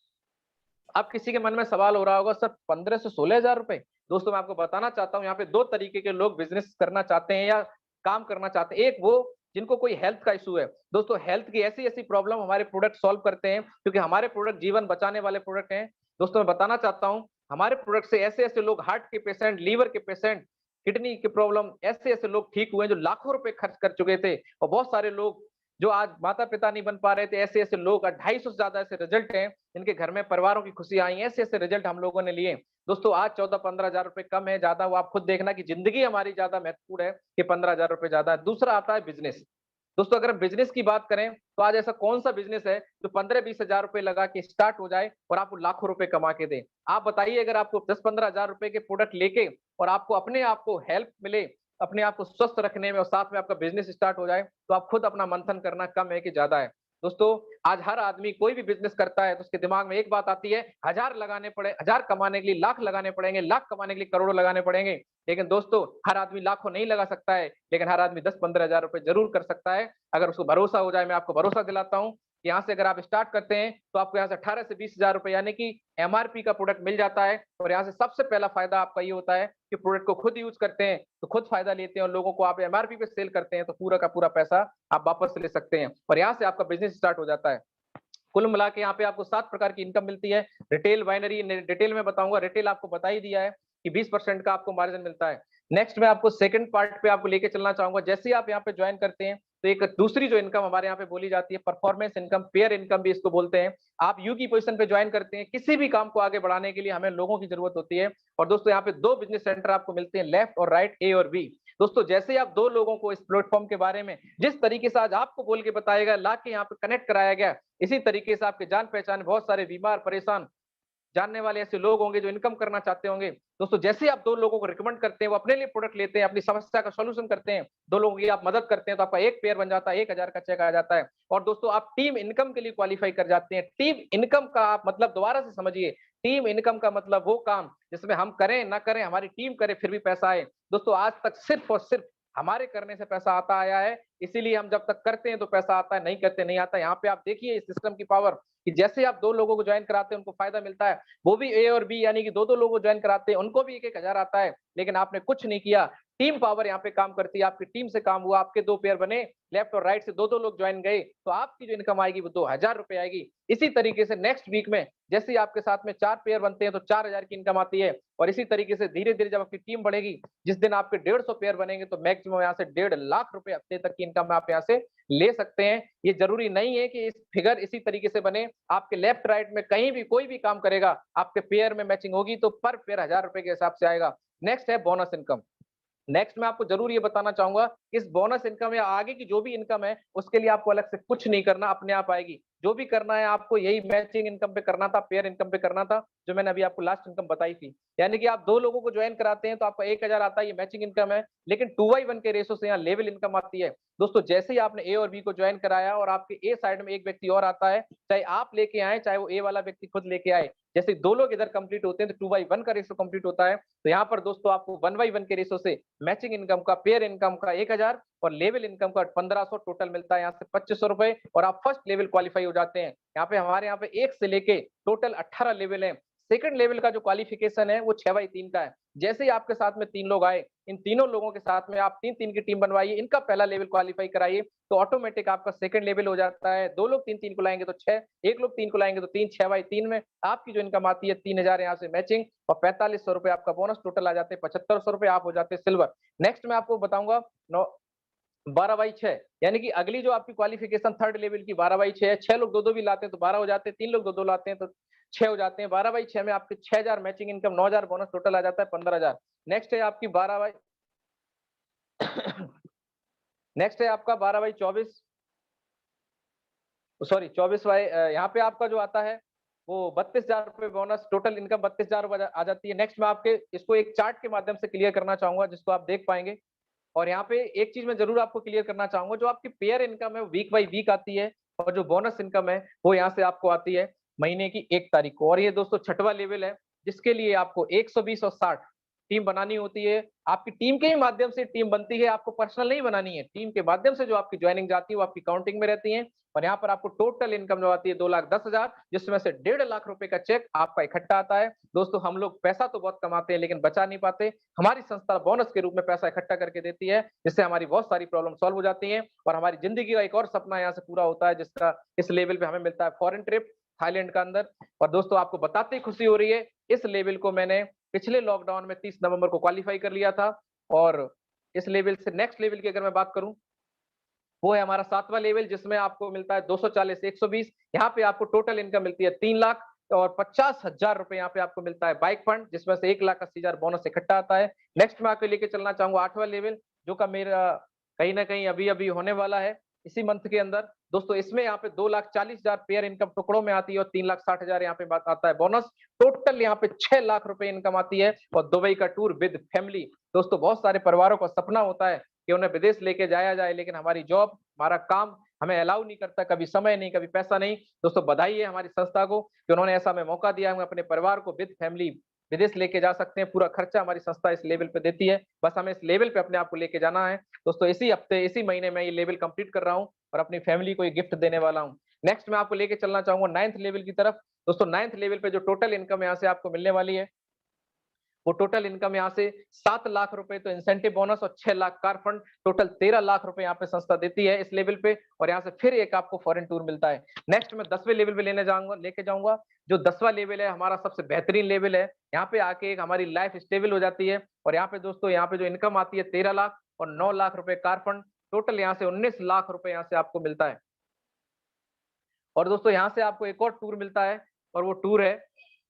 अब किसी के मन में सवाल हो रहा होगा सर 15 से 16 हजार रुपए, दोस्तों मैं आपको बताना चाहता हूँ यहाँ पे 2 तरीके के लोग बिज़नेस करना चाहते हैं या काम करना चाहते हैं। एक वो जिनको कोई हेल्थ का इश्यू है। दोस्तों हेल्थ की ऐसी-ऐसी प्रॉब्लम हमारे प्रोडक्ट सॉल्व करते हैं क्योंकि हमारे प्रोडक्ट जीवन बचाने वाले प्रोडक्ट हैं। दोस्तों मैं बताना चाहता हूँ हमारे प्रोडक्ट से ऐसे-ऐसे लोग हार्ट के पेशेंट, लीवर के पेशेंट, किडनी की प्रॉब्लम ऐसे-ऐसे लोग ठीक हुए हैं जो लाखों रुपए खर्च कर चुके थे और बहुत सारे लोग जो आज माता-पिता नहीं बन पा रहे थे, ऐसे-ऐसे लोग 250 से ज़्यादा ऐसे रिजल्ट हैं, जिनके घर में परिवारों की खुशियाँ आई हैं, ऐसे-ऐसे रिजल्ट हम लोगों ने लिए। दोस्तों आज 14-15 हज़ार रुपए कम है, ज़्यादा वो आप खुद देखना कि ज़िंदगी हमारी ज़्यादा महत्वपूर्ण है कि 15 हज़ार रुपए ज़्यादा है। दूसरा आता है बिज़नेस। दोस्तों अगर हम बिज़नेस की बात करें, तो आज ऐसा कौन-सा बिज़नेस है जो 15-20 हज़ार रुपए लगा के स्टार्ट हो जाए और आपको लाखों रुपए कमा के दे? आप बताइए अगर आपको 10-15 हज़ार रुपए के प्रोडक्ट लेके और आपको अपने आप को हेल्प मिले, अपने आप को स्वस्थ रखने में और साथ में आपका बिज़नेस स्टार्ट हो जाए, तो आप खुद अपना मंथन करना कम है कि ज़्यादा है। दोस्तों आज हर आदमी कोई भी बिज़नेस करता है तो उसके दिमाग में एक बात आती है, हज़ार लगाने पड़े, हज़ार कमाने के लिए लाख लगाने पड़ेंगे, लाख कमाने के लिए करोड़ों लगाने पड़ेंगे। लेकिन दोस्तों हर आदमी लाखों नहीं लगा सकता है, लेकिन हर आदमी 10-15 हज़ार रुपए ज़रूर कर सकता है। अगर उसको भरोसा हो जाए, मैं आपको भरोसा दिलाता हूँ, कि यहाँ से अगर आप स्टार्ट करते हैं, तो आपको यहाँ से 18 से 20 हज़ार रुपए यानी कि एमआरपी का प्रोडक्ट मिल जाता है और यहाँ से सबसे पहला फ़ायदा आपका ये होता है कि प्रोडक्ट को खुद यूज़ करते हैं, तो खुद फ़ायदा लेते हैं और लोगों को आप एमआरपी पे सेल करते हैं, तो पूरा का पूरा पैसा आप वापस ले सकते हैं और यहाँ से आपका बिज़नेस स्टार्ट हो जाता है। कुल मिला के यहाँ पे आपको 7 प्रकार की इनकम मिलती है। रिटेल, बाइनरी डिटेल में बताऊँगा, रिटेल आपको बता ही दिया है कि 20% का आपको मार्जिन मिलता है। नेक्स्ट मैं आपको सेकंड पार्ट पे आपको लेके चलना चाहूँगा। जैसे ही आप यहाँ पे जॉइन करते हैं, तो एक दूसरी जो इनकम हमारे यहाँ पे बोली जाती है परफॉर्मेंस इनकम, पेयर इनकम भी इसको बोलते हैं। आप यू की पोज़ीशन पे जॉइन करते हैं, किसी भी काम को आगे बढ़ाने के लिए हमें लोगों की ज़रूरत होती है और दोस्तों यहाँ पे 2 बिज़नेस सेंटर आपको मिलते हैं, लेफ्ट और राइट, ए और बी। दोस्तों जैसे ही आप 2 लोगों को इस प्लेटफ़ॉर्म के बारे में जिस तरीके से आज आपको बोल के बताया गया, ला के यहाँ पे कनेक्ट कराया गया, इसी तरीके से आपके जान-पहचान बहुत सारे बीमार, परेशान, जानने वाले ऐसे लोग होंगे जो इनकम करना चाहते होंगे। दोस्तों जैसे ही आप 2 लोगों को रिकमेंड करते हैं, वो अपने लिए प्रोडक्ट लेते हैं, अपनी समस्या का सॉल्यूशन करते हैं, 2 लोगों की आप मदद करते हैं, तो आपका एक पेयर बन जाता है, 1000 का चेक आ जाता है। और दोस्तों आप टीम इनकम के लिए क्वालीफाई कर जाते हैं। टीम इनकम का आप मतलब दोबारा से समझिए, टीम इनकम का मतलब वो काम जिसमें हम करें, ना करें, हमारी टीम करे फिर भी पैसा आए। दोस्तों आज तक सिर्फ़ और सिर्फ़ हमारे करने से पैसा आता आया है, इसीलिए हम जब तक करते हैं तो पैसा आता है, नहीं करते नहीं आता। यहाँ पे आप देखिए इस सिस्टम की पावर कि जैसे ही आप 2 लोगों को जॉइन कराते हैं, उनको फ़ायदा मिलता है। वो भी ए और बी यानी कि 2-2 लोगों को जॉइन कराते हैं, उनको भी 1-1 हज़ार आता है, लेकिन आपने कुछ नहीं किया। टीम पावर यहाँ पे काम करती है, आपकी टीम से काम हुआ, आपके 2 पेयर बने, लेफ्ट और राइट से 2-2 लोग जॉइन गए, तो आपकी जो इनकम आएगी वो 2000 रुपए आएगी। इसी तरीके से नेक्स्ट वीक में जैसे ही आपके साथ में 4 पेयर बनते हैं, तो 4000 की इनकम आती है और इसी तरीके से धीरे-धीरे जब आपकी टीम बढ़ेगी, जिस दिन आपके 150 पेयर बनेंगे, तो मैक्सिमम यहाँ से 1.5 लाख रुपए हफ्ते तक की इनकम आप यहाँ से ले सकते हैं। ये ज़रूरी नहीं है कि इस फिगर इसी तरीके से बने, आपके लेफ्ट राइट में कहीं भी कोई भी काम करेगा, आपके पेयर में मैचिंग होगी तो पर पेयर 1000 रुपए के हिसाब से आएगा। नेक्स्ट है बोनस इनकम। नेक्स्ट मैं आपको ज़रूर ये बताना चाहूँगा, इस बोनस इनकम या आगे की जो भी इनकम है, उसके लिए आपको अलग से कुछ नहीं करना, अपने आप आएगी। जो भी करना है आपको यही मैचिंग इनकम पे करना था, पेयर इनकम पे करना था, जो मैंने अभी आपको लास्ट इनकम बताई थी। यानी कि आप 2 लोगों को जॉइन कराते हैं तो आपका 1000 आता है, ये मैचिंग इनकम है, लेकिन 2/1 के रेशो से यहाँ लेवल इनकम आती है। दोस्तों जैसे ही आपने ए और बी को जॉइन कराया और आपके ए साइड में एक व्यक्ति और आता है, चाहे आप लेके आएँ, चाहे वो ए वाला व्यक्ति खुद लेके आए। जैसे 2 लोग इधर कंप्लीट होते हैं तो 2/1 का रेशो कंप्लीट होता है। तो यहाँ पर दोस्तों आपको 1/1 के रेशो से मैचिंग इनकम का, पेयर इनकम का 1000 और लेवल इनकम का 1500 टोटल मिलता है यहाँ से 2500 रुपए और आप फर्स्ट लेवल क्वालीफाई हो जाते हैं। यहाँ पे हमारे यहाँ पे 1 से लेके टोटल 18 लेवल हैं। सेकंड लेवल का जो क्वालिफिकेशन है वो 6/3 का है। जैसे ही आपके साथ में 3 लोग आए, इन तीनों लोगों के साथ में आप 3-3 की टीम बनवाइए, इनका पहला लेवल क्वालीफाई कराइए, तो ऑटोमेटिक आपका सेकंड लेवल हो जाता है। 2 लोग 3-3 को लाएँगे तो 6, 1 लोग 3 को लाएँगे तो 3, 6/3 में आपकी जो इनकम आती है 3000 यहाँ से मैचिंग और 4500 रुपए आपका बोनस, टोटल आ जाते हैं 7500 रुपए, आप हो जाते हैं सिल्वर। नेक्स्ट मैं आपको बताऊँगा नौ 12/6 यानी कि अगली जो आपकी क्वालिफिकेशन थर्ड लेवल की 12/6 है, 6 लोग 2-2 भी लाते हैं तो 12 हो जाते हैं, 3 लोग 2-2 लाते हैं तो 6 हो जाते हैं। 12/6 में आपके 6000 मैचिंग इनकम, 9000 बोनस, टोटल आ जाता है 15000। नेक्स्ट है आपकी 12 बाई नेक्स्ट है आपका 12/24 सॉरी 24 बाई यहाँ पे आपका जो आता है वो 32,000 रुपए बोनस, टोटल इनकम 32,000 आ जाती है। नेक्स्ट मैं आपके इसको एक चार्ट के माध्यम से क्लियर करना चाहूँगा जिसको आप देख पाएँगे। और यहाँ पे एक चीज़ मैं ज़रूर आपको क्लियर करना चाहूँगा, जो आपकी पेयर इनकम है वो वीक बाय वीक आती है और जो बोनस इनकम है वो यहाँ से आपको आती है महीने की 1 तारीख को और ये दोस्तों छठवां लेवल है, जिसके लिए आपको 120 और 60 टीम बनानी होती है, आपकी टीम के ही माध्यम से टीम बनती है, आपको पर्सनल नहीं बनानी है। टीम के माध्यम से जो आपकी जॉइनिंग जाती है, वो आपकी काउंटिंग में रहती है और यहाँ पर आपको टोटल इनकम जो आती है 2,10,000, जिसमें से 1.5 लाख रुपए का चेक आपका इकट्ठा आता है। दोस्तों, हम लोग पैसा तो बहुत कमाते हैं लेकिन बचा नहीं पाते। हमारी संस्था बोनस के रूप में पैसा इकट्ठा करके देती है, जिससे हमारी बहुत सारी प्रॉब्लम सॉल्व हो जाती हैं और हमारी जिंदगी का एक और सपना यहाँ से पूरा होता है, जिसका इस लेवल पे हमें मिलता है फॉरेन ट्रिप थाईलैंड का अंदर। और दोस्तों, आपको बताते ही खुशी हो रही है, इस लेवल को मैंने पिछले लॉकडाउन में 30 नवंबर को क्वालीफाई कर लिया था और इस लेवल से नेक्स्ट लेवल की अगर मैं बात करूं, वो है हमारा 7वां लेवल, जिसमें आपको मिलता है 240 से 120। यहाँ पे आपको टोटल इनकम मिलती है 3 लाख और 50,000 रुपए यहाँ पे आपको मिलता है बाइक फंड, जिसमें से 1,80,000 बोनस इकट्ठा आता है। नेक्स्ट मैं आपको लेके चलना चाहूंगा 8वां लेवल, जो का मेरा कहीं ना कहीं अभी अभी होने वाला है इसी मंथ के अंदर। दोस्तों, इसमें यहाँ पे 2,40,000 पेयर इनकम टुकड़ों में आती है और 3,60,000 यहाँ पे बात आता है बोनस। टोटल यहाँ पे 6 लाख रुपए इनकम आती है और दुबई का टूर विद फैमिली। दोस्तों, बहुत सारे परिवारों का सपना होता है कि उन्हें विदेश लेके जाया जाए, लेकिन हमारी जॉब, हमारा काम हमें अलाउ नहीं करता, कभी समय नहीं, कभी पैसा नहीं। दोस्तों, बधाई है हमारी संस्था को कि उन्होंने ऐसा हमें मौका दिया, हम अपने परिवार को विद फैमिली विदेश लेके जा सकते हैं। पूरा खर्चा हमारी संस्था इस लेवल पे देती है, बस हमें इस लेवल पे अपने आप को लेके जाना है। दोस्तों, इसी हफ्ते, इसी महीने में ये लेवल कंप्लीट कर रहा हूँ और अपनी फैमिली को ये गिफ्ट देने वाला हूँ। नेक्स्ट मैं आपको लेके चलना चाहूंगा 9th लेवल की तरफ। दोस्तों, 9th लेवल पे जो टोटल इनकम यहाँ से आपको मिलने वाली है, वो टोटल इनकम यहाँ से 7 लाख रुपए तो इंसेंटिव बोनस और 6 lakh car fund, total 13 lakh रुपए यहाँ पे संस्था देती है इस लेवल पे और यहाँ से फिर एक आपको फॉरेन टूर मिलता है। नेक्स्ट मैं 10वें लेवल पे लेके जाऊंगा। जो 10वां लेवल है हमारा सबसे बेहतरीन लेवल है। यहाँ पे आके एक हमारी लाइफ स्टेबल हो जाती है और यहाँ पे दोस्तों, यहाँ पे जो इनकम आती है 13 लाख और 9 लाख रुपए कार फंड, टोटल यहाँ से 19 लाख रुपए यहाँ से आपको मिलता है। और दोस्तों, यहाँ से आपको एक और टूर मिलता है और वो टूर है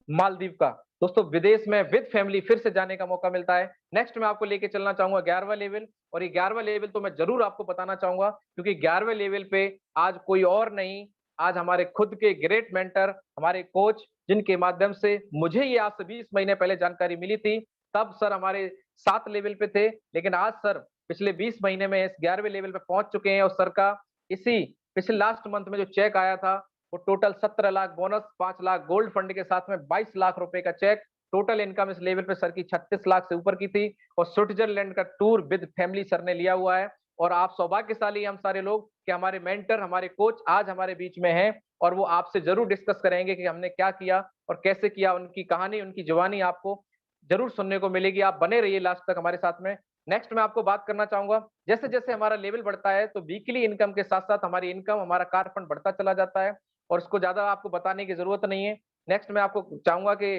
मालदीव का। दोस्तों, विदेश में विद फैमिली फिर से जाने का मौका मिलता है। नेक्स्ट मैं आपको लेके चलना चाहूंगा 11वां लेवल और ये 11वां लेवल तो मैं जरूर आपको बताना चाहूंगा, क्योंकि 11वें लेवल पे आज कोई और नहीं, आज हमारे खुद के ग्रेट मेंटर, हमारे कोच, जिनके माध्यम से मुझे ये आज से 20 महीने पहले जानकारी मिली थी, तब सर हमारे 7 लेवल पे थे, लेकिन आज सर पिछले 20 महीने में इस 11वें लेवल पे पहुंच चुके हैं और सर का इसी पिछले लास्ट मंथ में जो चेक आया था, वो total 17 lakh bonus, 5 lakh gold fund के साथ में 22 लाख रुपए का चेक। टोटल इनकम इस लेवल पे सर की 36 लाख से ऊपर की थी और स्विट्जरलैंड का टूर विद फैमिली सर ने लिया हुआ है। और आप सौभाग्यशाली हम सारे लोग कि हमारे मेंटर, हमारे कोच आज हमारे बीच में हैं और वो आपसे जरूर डिस्कस करेंगे कि हमने क्या किया और कैसे किया। उनकी कहानी, उनकी जुबानी आपको जरूर सुनने को मिलेगी। आप बने रहिए लास्ट तक हमारे साथ में। नेक्स्ट मैं आपको बात करना चाहूंगा, जैसे जैसे हमारा लेवल बढ़ता है तो वीकली इनकम के साथ साथ हमारी इनकम, हमारा कार फंड बढ़ता चला जाता है और उसको ज्यादा आपको बताने की जरूरत नहीं है। नेक्स्ट मैं आपको चाहूंगा कि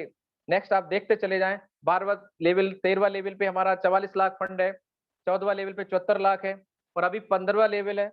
नेक्स्ट आप देखते चले जाएं। 12वां लेवल, 13वां लेवल पे हमारा 44 लाख फंड है, 14वां लेवल पे 74 लाख है और अभी 15वां लेवल है,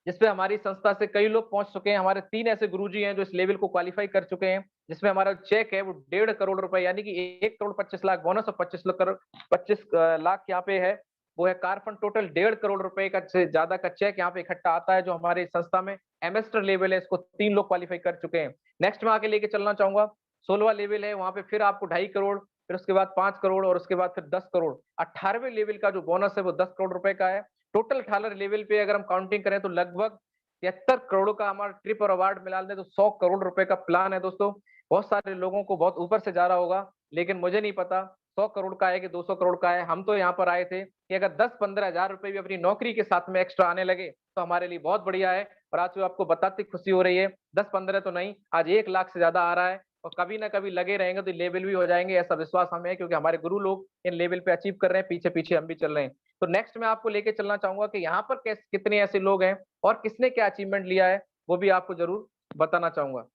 जिसपे हमारी संस्था से कई लोग पहुंच चुके हैं। हमारे 3 ऐसे गुरुजी हैं जो इस लेवल को क्वालिफाई कर चुके हैं, जिसमें हमारा चेक है वो 1.5 करोड़ रुपए, यानी कि 1 करोड़ 25 लाख बोनस और 25 लाख यहाँ पे है, वो है कार फंड। टोटल 1.5 करोड़ रुपए का से ज्यादा का चेक यहाँ पे इकट्ठा आता है, जो हमारी संस्था में एमेस्टर लेवल है, इसको 3 लोग क्वालिफाई कर चुके हैं। नेक्स्ट मैं आगे लेके चलना चाहूंगा, 16वां लेवल है, वहां पे फिर आपको 2.5 करोड़, फिर उसके बाद 5 करोड़ और उसके बाद फिर 10 करोड़। 18वें लेवल का जो बोनस है वो 10 करोड़ रुपए का है। टोटल 18 लेवल पे अगर हम काउंटिंग करें तो लगभग 73 करोड़ का हमारा ट्रिप और अवार्ड मिला दें तो 100 करोड़ रुपए का प्लान है। दोस्तों, बहुत सारे लोगों को बहुत ऊपर से जा रहा होगा, लेकिन मुझे नहीं पता 100 करोड़ का है कि 200 करोड़ का है। हम तो यहाँ पर आए थे कि अगर 10-15 हजार रुपए भी अपनी नौकरी के साथ में एक्स्ट्रा आने लगे तो हमारे लिए बहुत बढ़िया है। और आज जो आपको बताते खुशी हो रही है, 10-15 तो नहीं, आज 1 लाख से ज्यादा आ रहा है और कभी ना कभी लगे रहेंगे तो लेवल भी हो जाएंगे, ऐसा विश्वास हमें है, क्योंकि हमारे गुरु लोग इन लेवल पे अचीव कर रहे हैं, पीछे पीछे हम भी चल रहे हैं। तो नेक्स्ट मैं आपको लेके चलना चाहूंगा कि यहाँ पर कितने ऐसे लोग हैं और किसने क्या अचीवमेंट लिया है, वो भी आपको जरूर बताना चाहूंगा।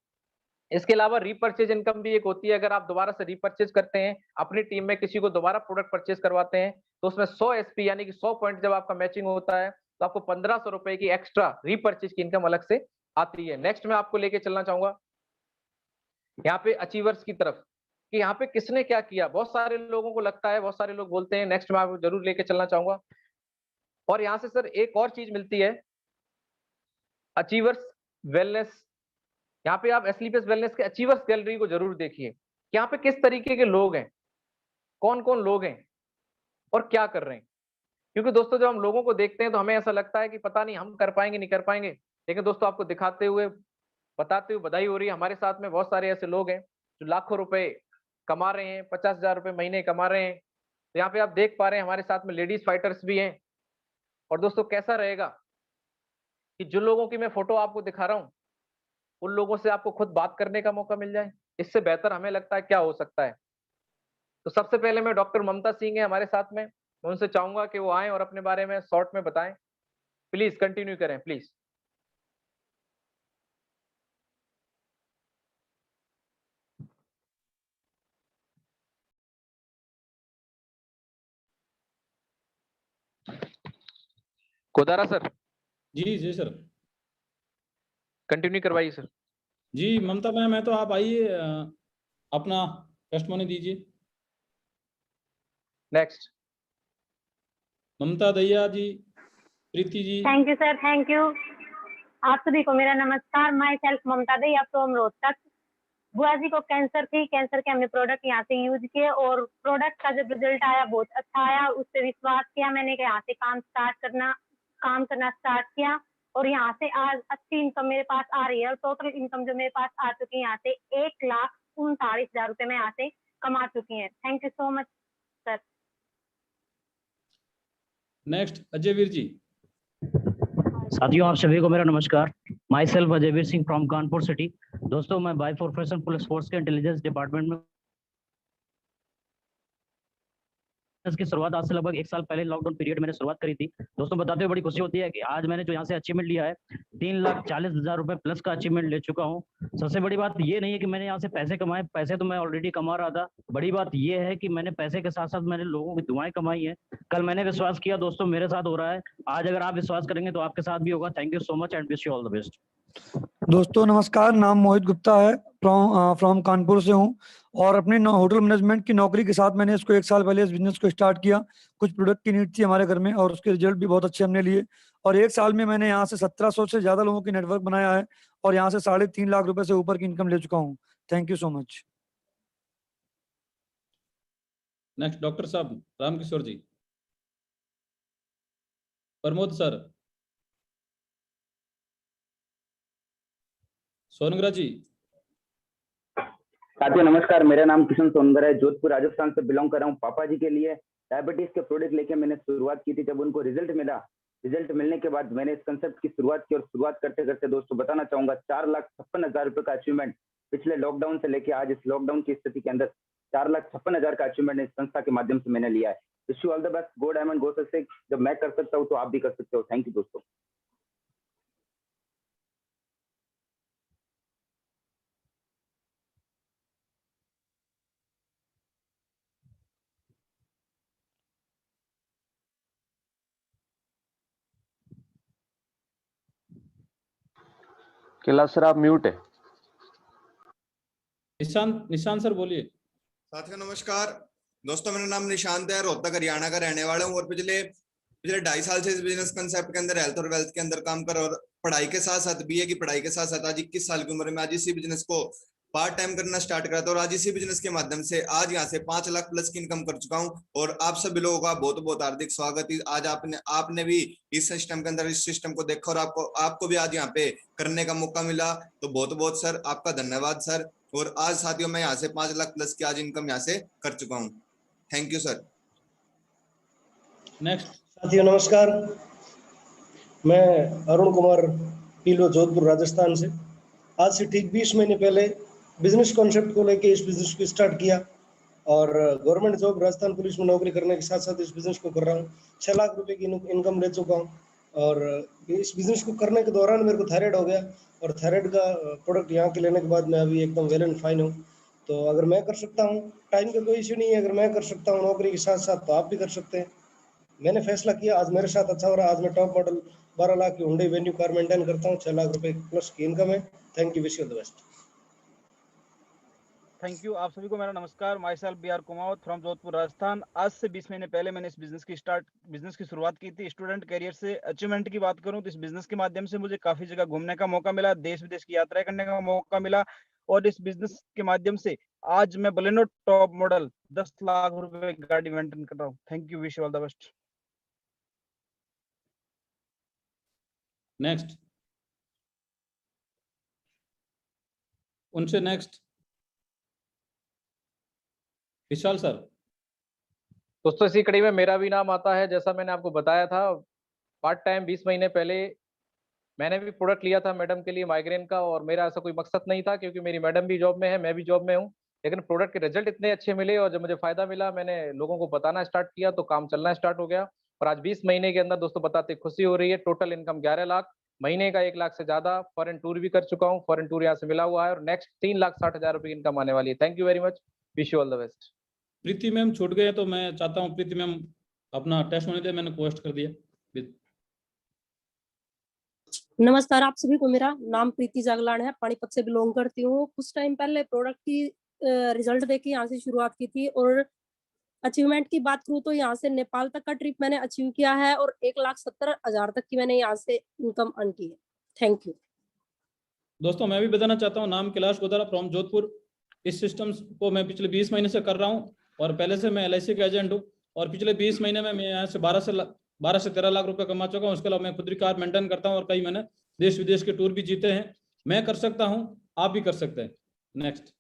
इसके अलावा रीपर्चेज इनकम भी एक होती है। अगर आप दोबारा से रीपर्चेज करते हैं, अपनी टीम में किसी को दोबारा प्रोडक्ट परचेज करवाते हैं, तो उसमें 100 एसपी यानी कि 100 पॉइंट जब आपका मैचिंग होता है तो आपको 1500 रुपए की एक्स्ट्रा रीपर्चेज की इनकम अलग से आती है। नेक्स्ट मैं आपको लेके चलना चाहूंगा यहाँ पे अचीवर्स की तरफ, कि यहाँ पे किसने क्या किया। बहुत सारे लोगों को लगता है, बहुत सारे लोग बोलते हैं, नेक्स्ट मैं आपको जरूर लेके चलना चाहूंगा। और यहाँ से सर एक और चीज मिलती है, अचीवर्स वेलनेस। यहाँ पे आप एसलीपीएस वेलनेस के अचीवर्स गैलरी को जरूर देखिए कि यहाँ पे किस तरीके के लोग हैं, कौन कौन लोग हैं और क्या कर रहे हैं। क्योंकि दोस्तों, जब हम लोगों को देखते हैं तो हमें ऐसा लगता है कि पता नहीं हम कर पाएंगे नहीं कर पाएंगे, लेकिन दोस्तों आपको दिखाते हुए, बताते हुए बधाई हो रही है। हमारे साथ में बहुत सारे ऐसे लोग हैं जो लाखों रुपए कमा रहे हैं, 50,000 रुपए महीने कमा रहे हैं। तो यहाँ पे आप देख पा रहे हैं हमारे साथ में लेडीज फाइटर्स भी हैं। और दोस्तों कैसा रहेगा कि जो लोगों की मैं फोटो आपको दिखा रहा हूँ, उन लोगों से आपको खुद बात करने का मौका मिल जाए। इससे बेहतर हमें लगता है क्या हो सकता है। तो सबसे पहले मैं डॉक्टर ममता सिंह है हमारे साथ में, मैं उनसे चाहूंगा कि वो आए और अपने बारे में शॉर्ट में बताएं। प्लीज कंटिन्यू करें प्लीज। कोदारा सर जी जी सर। कंटिन्यू करवाइए सर। जी ममता मैम है तो आप आइए, अपना टेस्टमोनी दीजिए। Next. Mamta Dahiya ji, Preeti ji. Thank you sir, thank you. आप सभी को मेरा नमस्कार। माई सेल्फ ममता दैया फ्रॉम रोहतक। बुआ जी को कैंसर थी, कैंसर के हमने प्रोडक्ट यहाँ से यूज किए और प्रोडक्ट का जब रिजल्ट आया बहुत अच्छा आया। उस पर विश्वास किया मैंने कि यहाँ से काम करना स्टार्ट किया और यहाँ से आज अच्छी इनकम मेरे पास आ रही है। और टोटल इनकम जो मेरे पास आ चुकी है यहाँ से 1,39,000 रुपए मैं यहाँ से कमा चुकी है। Thank you so much sir. Next Ajay Veer ji. साथियों आप सभी को मेरा नमस्कार। Myself Ajayveer Singh from Kanpur city. दोस्तों मैं बाय प्रोफेशन पुलिस फोर्स के इंटेलिजेंस डिपार्टमेंट में इसकी शुरुआत आज से लगभग 1 साल पहले लॉकडाउन पीरियड मैंने शुरुआत करी थी। दोस्तों बताते हुए बड़ी खुशी होती है कि आज मैंने जो यहाँ से अचीवमेंट लिया है 3,40,000 रुपए प्लस का अचीवमेंट ले चुका हूँ। सबसे बड़ी बात ये नहीं है कि मैंने यहाँ से पैसे कमाए, पैसे तो मैं ऑलरेडी कमा रहा था। बड़ी बात ये है कि मैंने पैसे के साथ साथ मैंने लोगों की दुआएं कमाई है। कल मैंने विश्वास किया, दोस्तों मेरे साथ हो रहा है, आज अगर आप विश्वास करेंगे तो आपके साथ भी होगा। Thank you so much and wish you all the best. दोस्तों नमस्कार, नाम मोहित गुप्ता है, फ्रॉम कानपुर से हूँ और अपने होटल मैनेजमेंट की नौकरी के साथ मैंने इसको 1 साल पहले इस बिजनेस को स्टार्ट किया। कुछ प्रोडक्ट की नीड थी हमारे घर में और उसके रिजल्ट भी बहुत अच्छे हमने लिए और 1 साल में मैंने यहाँ से 1700 से ज्यादा लोगों की नेटवर्क बनाया है और यहाँ से 3.5 लाख रुपए से ऊपर की इनकम ले चुका हूँ। Thank you so much. Next doctor साहब रामकिशोर जी। प्रमोद सर। सोनगरा जी। साथियों नमस्कार, मेरा नाम किशन सोनगर है, जोधपुर राजस्थान से बिलोंग कर रहा हूँ। पापा जी के लिए डायबिटीज के प्रोडक्ट लेके मैंने शुरुआत की थी। जब उनको रिजल्ट मिला, रिजल्ट मिलने के बाद मैंने इस कंसेप्ट की शुरुआत की और शुरुआत करते करते दोस्तों बताना चाहूंगा 4,56,000 रुपए का अचीवमेंट पिछले लॉकडाउन से लेके आज इस लॉकडाउन की स्थिति के अंदर 4,56,000 का अचीवमेंट इस संस्था के माध्यम से मैंने लिया है। Wish you all the best, go diamond go success. जब मैं कर सकता हूँ तो आप भी कर सकते हो। थैंक यू दोस्तों। कैलाश सर आप म्यूट है। निशांत सर बोलिए। साथियों नमस्कार। दोस्तों मेरा नाम निशांत है, रोहतक हरियाणा का रहने वाला हूँ और पिछले 2.5 साल से इस बिजनेस कंसेप्ट के अंदर हेल्थ और वेल्थ के अंदर काम कर और पढ़ाई के साथ साथ बीए की पढ़ाई के साथ साथ आज 21 साल की उम्र में आज इसी बिजनेस को पार्ट टाइम करना स्टार्ट करा था और आज इसी बिजनेस के माध्यम से आज यहाँ से 5 लाख प्लस की इनकम कर चुका हूँ। और आप सभी लोगों का बहुत बहुत हार्दिक स्वागत है। आज आपने भी इस सिस्टम के अंदर इस सिस्टम को देखा और आपको भी आज यहाँ पे करने का मौका मिला, तो बहुत बहुत सर आपका धन्यवाद सर। और आज साथियों मैं यहाँ से 5 लाख प्लस की आज इनकम यहाँ से कर चुका हूँ। Thank you sir. नेक्स्ट साथियों नमस्कार, मैं अरुण कुमार पीलो, जोधपुर राजस्थान से। आज से ठीक 20 महीने पहले बिजनेस कॉन्सेप्ट को लेके इस बिजनेस को स्टार्ट किया और गवर्नमेंट जॉब राजस्थान पुलिस में नौकरी करने के साथ साथ इस बिजनेस को कर रहा हूँ। 6 लाख रुपए की इनकम ले चुका हूँ और इस बिजनेस को करने के दौरान मेरे को थायराइड हो गया और थायराइड का प्रोडक्ट यहाँ के लेने के बाद मैं अभी एकदम वेल एंड फाइन हूँ। तो अगर मैं कर सकता हूँ, टाइम का कोई इश्यू नहीं है, अगर मैं कर सकता हूँ नौकरी के साथ साथ तो आप भी कर सकते हैं। मैंने फैसला किया, आज मेरे साथ अच्छा हो रहा है। आज मैं टॉप मॉडल 12 लाख की हुंडई वेन्यू कार मेंटेन करता हूँ, 6 लाख रुपए प्लस की इनकम है। Thank you, wish you the best. Thank you. आप सभी को मेरा नमस्कार। Myself B R Kumawat from Jodhpur Rajasthan. आज से 20 महीने पहले मैंने इस बिजनेस की शुरुआत की थी। स्टूडेंट करियर से अचीवमेंट की बात करूं तो इस बिजनेस के माध्यम से मुझे काफी जगह घूमने का मौका मिला, देश विदेश की यात्राएं करने का मौका मिला और इस बिजनेस के माध्यम से आज मैं बलेनो टॉप मॉडल 10 लाख रुपए गाड़ी मेंटेन कर रहा हूँ। Thank you, wish you all the best. Next उनसे नेक्स्ट विशाल सर। दोस्तों इसी कड़ी में मेरा भी नाम आता है। जैसा मैंने आपको बताया था, पार्ट टाइम 20 महीने पहले मैंने भी प्रोडक्ट लिया था मैडम के लिए माइग्रेन का, और मेरा ऐसा कोई मकसद नहीं था क्योंकि मेरी मैडम भी जॉब में है, मैं भी जॉब में हूँ। लेकिन प्रोडक्ट के रिजल्ट इतने अच्छे मिले और जब मुझे फायदा मिला, मैंने लोगों को बताना स्टार्ट किया तो काम चलना स्टार्ट हो गया। और आज 20 महीने के अंदर दोस्तों बताते खुशी हो रही है। टोटल इनकम 11 लाख, महीने का 1 लाख से ज्यादा। फॉरेन टूर भी कर चुका हूँ, फॉरेन टूर यहाँ से मिला हुआ है, और नेक्स्ट 3,60,000 रुपए की इनकम आने वाली है। Thank you very much, wish you all the best. Preeti ma'am छूट गए तो मैं चाहता हूँ प्रीति मैम अपना टेस्ट होने दे, मैंने पोस्ट कर दिया। नमस्कार आप सभी को, मेरा नाम प्रीति जागलान है, पानीपत से बिलोंग करती हूँ। कुछ टाइम पहले प्रोडक्ट की रिजल्ट देके यहाँ से शुरुआत की थी, और अचीवमेंट की बात करूँ तो यहाँ से नेपाल तक का ट्रिप मैंने अचीव किया है, और 1,70,000 तक की मैंने यहाँ से इनकम अर्न की है। Thank you. दोस्तों मैं भी बताना चाहता हूँ, नाम कैलाश गोदारा फ्रॉम जोधपुर। इस सिस्टम को मैं पिछले 20 महीने से कर रहा हूँ, और पहले से मैं LIC का एजेंट हूँ, और पिछले 20 महीने में मैं यहाँ से 12 से 13 लाख रुपए कमा चुका हूँ। उसके अलावा मैं खुद की कार मेंटेन करता हूँ, और कई मैंने देश विदेश के टूर भी जीते हैं। मैं कर सकता हूँ, आप भी कर सकते हैं। नेक्स्ट।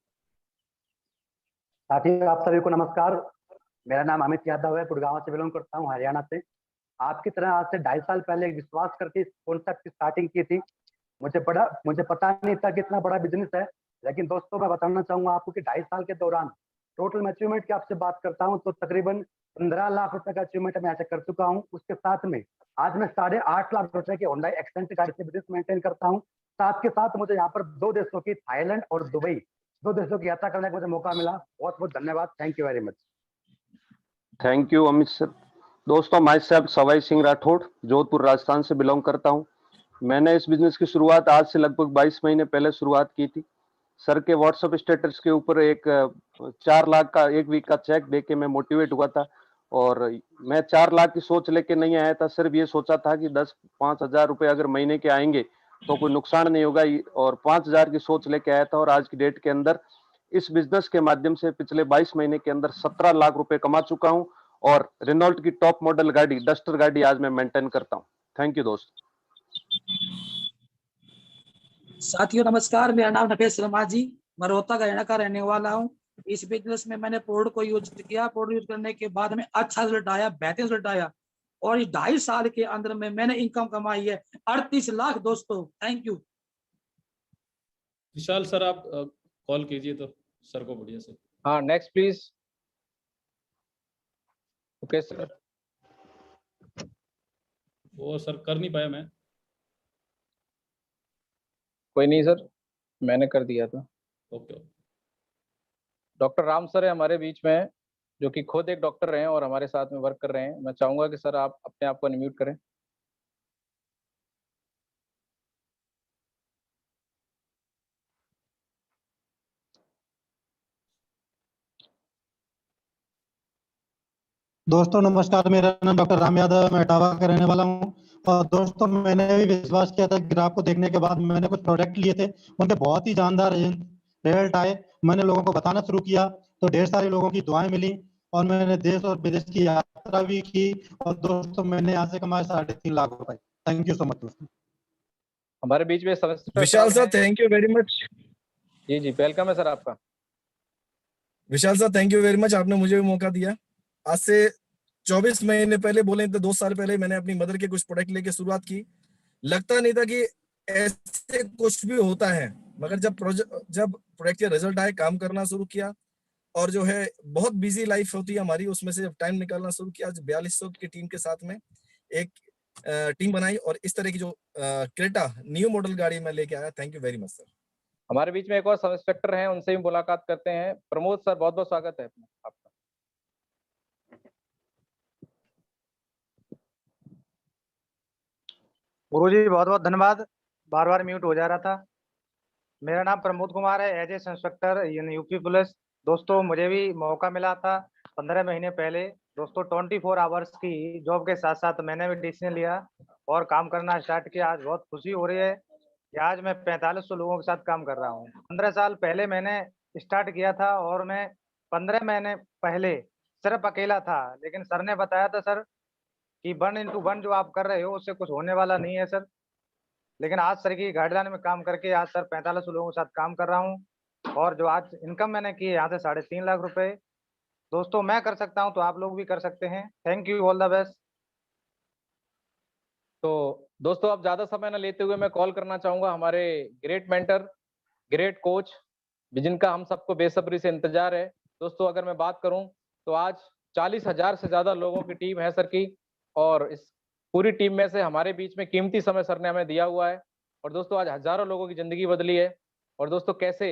साथियों आप सभी को नमस्कार, मेरा नाम अमित यादव है, गुड़गांव से बिलोंग करता हूँ, हरियाणा से। आपकी तरह आज से 2.5 साल पहले एक विश्वास करके इस कॉन्सेप्ट की स्टार्टिंग की थी। मुझे पता नहीं था कि इतना बड़ा बिजनेस है, लेकिन दोस्तों मैं बताना चाहूंगा आपको कि 2.5 साल के दौरान टोटल अचीवमेंट की आपसे बात करता हूँ तो तकरीबन 15 लाख रुपए का अचीवमेंट मैं ऐसे कर चुका हूँ। उसके साथ में आज मैं 8.5 लाख रुपए की होंडा एक्सेंट गाड़ी से बिजनेस मेंटेन करता हूँ। साथ के साथ मुझे यहाँ पर 2 देशों की, थाईलैंड और दुबई, 2 देशों की यात्रा करने का मुझे मौका मिला। बहुत बहुत धन्यवाद, thank you very much. Thank you Amit sir. दोस्तों माई सेल्फ सवाई सिंह राठौड़, जोधपुर राजस्थान से बिलोंग करता हूँ। मैंने इस बिजनेस की शुरुआत आज से लगभग 22 महीने पहले शुरुआत की थी। सर के व्हाट्सएप स्टेटस के ऊपर एक 4 लाख का 1 वीक का चेक देके मैं मोटिवेट हुआ था, और मैं 4 लाख की सोच लेके नहीं आया था, सिर्फ ये सोचा था कि 10-5 हजार रुपए अगर महीने के आएंगे तो कोई नुकसान नहीं होगा, और 5 हजार की सोच लेके आया था। और आज की डेट के अंदर इस बिजनेस के माध्यम से पिछले 22 महीने के अंदर 17 लाख रुपए कमा चुका हूं, और रेनॉल्ट की टॉप मॉडल गाड़ी, डस्टर गाड़ी आज मैं मेंटेन करता हूं। थैंक यू दोस्त। साथियों नमस्कार, मेरा नाम नफेस शर्मा जी, मैं रोहतक हरियाणा का रहने वाला हूं। इस बिजनेस में मैंने प्रोडक्ट को यूज किया, प्रोडक्ट यूज करने के बाद में अच्छा रिजल्ट आया, बेहतरीन रिजल्ट आया, और इस 2.5 साल के अंदर में मैंने इनकम कमाई है 38 लाख दोस्तों। Thank you. विशाल सर आप कॉल कीजिए तो सर को बढ़िया से। हाँ नेक्स्ट प्लीज। Okay sir. वो सर कर नहीं पाया मैं। कोई नहीं सर, मैंने कर दिया था। ओके। डॉक्टर राम सर है हमारे बीच में, जो कि खुद एक डॉक्टर हैं और हमारे साथ में वर्क कर रहे हैं। मैं चाहूंगा कि सर आप अपने आप को अनम्यूट करें। दोस्तों नमस्कार, मेरा नाम डॉक्टर राम यादव है, मैं इटावा का रहने वाला हूँ। और दोस्तों मैंने भी विश्वास किया था, ग्राफ को देखने के बाद मैंने कुछ प्रोडक्ट लिए थे, उनके बहुत ही जानदार रिजल्ट आए। मैंने लोगों को बताना शुरू किया तो ढेर सारे लोगों की दुआएं मिली, और मैंने देश और विदेश की यात्रा भी की, और दोस्तों मैंने यहाँ से कमाए 3.5 लाख रुपए। थैंक यू सो मच दोस्तों। हमारे बीच में Vishal sir thank you very much. जी जी वेलकम है सर आपका। Vishal sir thank you very much, आपने मुझे भी मौका दिया। आज से 24 महीने पहले, बोले तो 2 साल पहले, मैंने अपनी मदर के कुछ प्रोडक्ट लेके शुरुआत की। लगता नहीं था कि ऐसे कुछ भी होता है, मगर जब प्रोडक्ट के रिजल्ट आए, काम करना शुरू किया, और जो है बहुत बिजी लाइफ होती है हमारी, उसमें से जब टाइम निकालना शुरू किया, आज 4200 की टीम के साथ में एक टीम बनाई, और इस तरह की जो क्रेटा न्यू मॉडल गाड़ी में लेके आया। Thank you very much sir. हमारे बीच में एक और सब इंस्पेक्टर हैं, उनसे भी मुलाकात करते हैं। प्रमोद सर बहुत बहुत स्वागत है आपका। गुरुजी बहुत बहुत धन्यवाद, बार बार म्यूट हो जा रहा था। मेरा नाम प्रमोद कुमार है, as a inspector UP police. दोस्तों मुझे भी मौका मिला था 15 महीने पहले। दोस्तों 24 आवर्स की जॉब के साथ साथ मैंने भी डिसीजन लिया और काम करना स्टार्ट किया। आज बहुत खुशी हो रही है कि आज मैं 4500 लोगों के साथ काम कर रहा हूँ। 15 साल पहले मैंने स्टार्ट किया था, और मैं 15 महीने पहले सिर्फ अकेला था, लेकिन सर ने बताया था सर कि 1x1 जो आप कर रहे हो उससे कुछ होने वाला नहीं है सर। लेकिन आज सर की गाइडलाइन में काम करके आज सर 4500 लोगों के साथ काम कर रहा हूँ, और जो आज इनकम मैंने की है यहाँ से 3.5 लाख रुपए, दोस्तों मैं कर सकता हूं तो आप लोग भी कर सकते हैं। Thank you, all the best. तो दोस्तों अब ज्यादा समय न लेते हुए मैं कॉल करना चाहूंगा हमारे ग्रेट मेंटर, ग्रेट कोच, जिनका हम सबको बेसब्री से इंतजार है। दोस्तों अगर मैं बात करूं तो आज 40,000 से ज्यादा लोगों की टीम है सर की, और इस पूरी टीम में से हमारे बीच में कीमती समय सर ने हमें दिया हुआ है। और दोस्तों आज हजारों लोगों की जिंदगी बदली है। और दोस्तों कैसे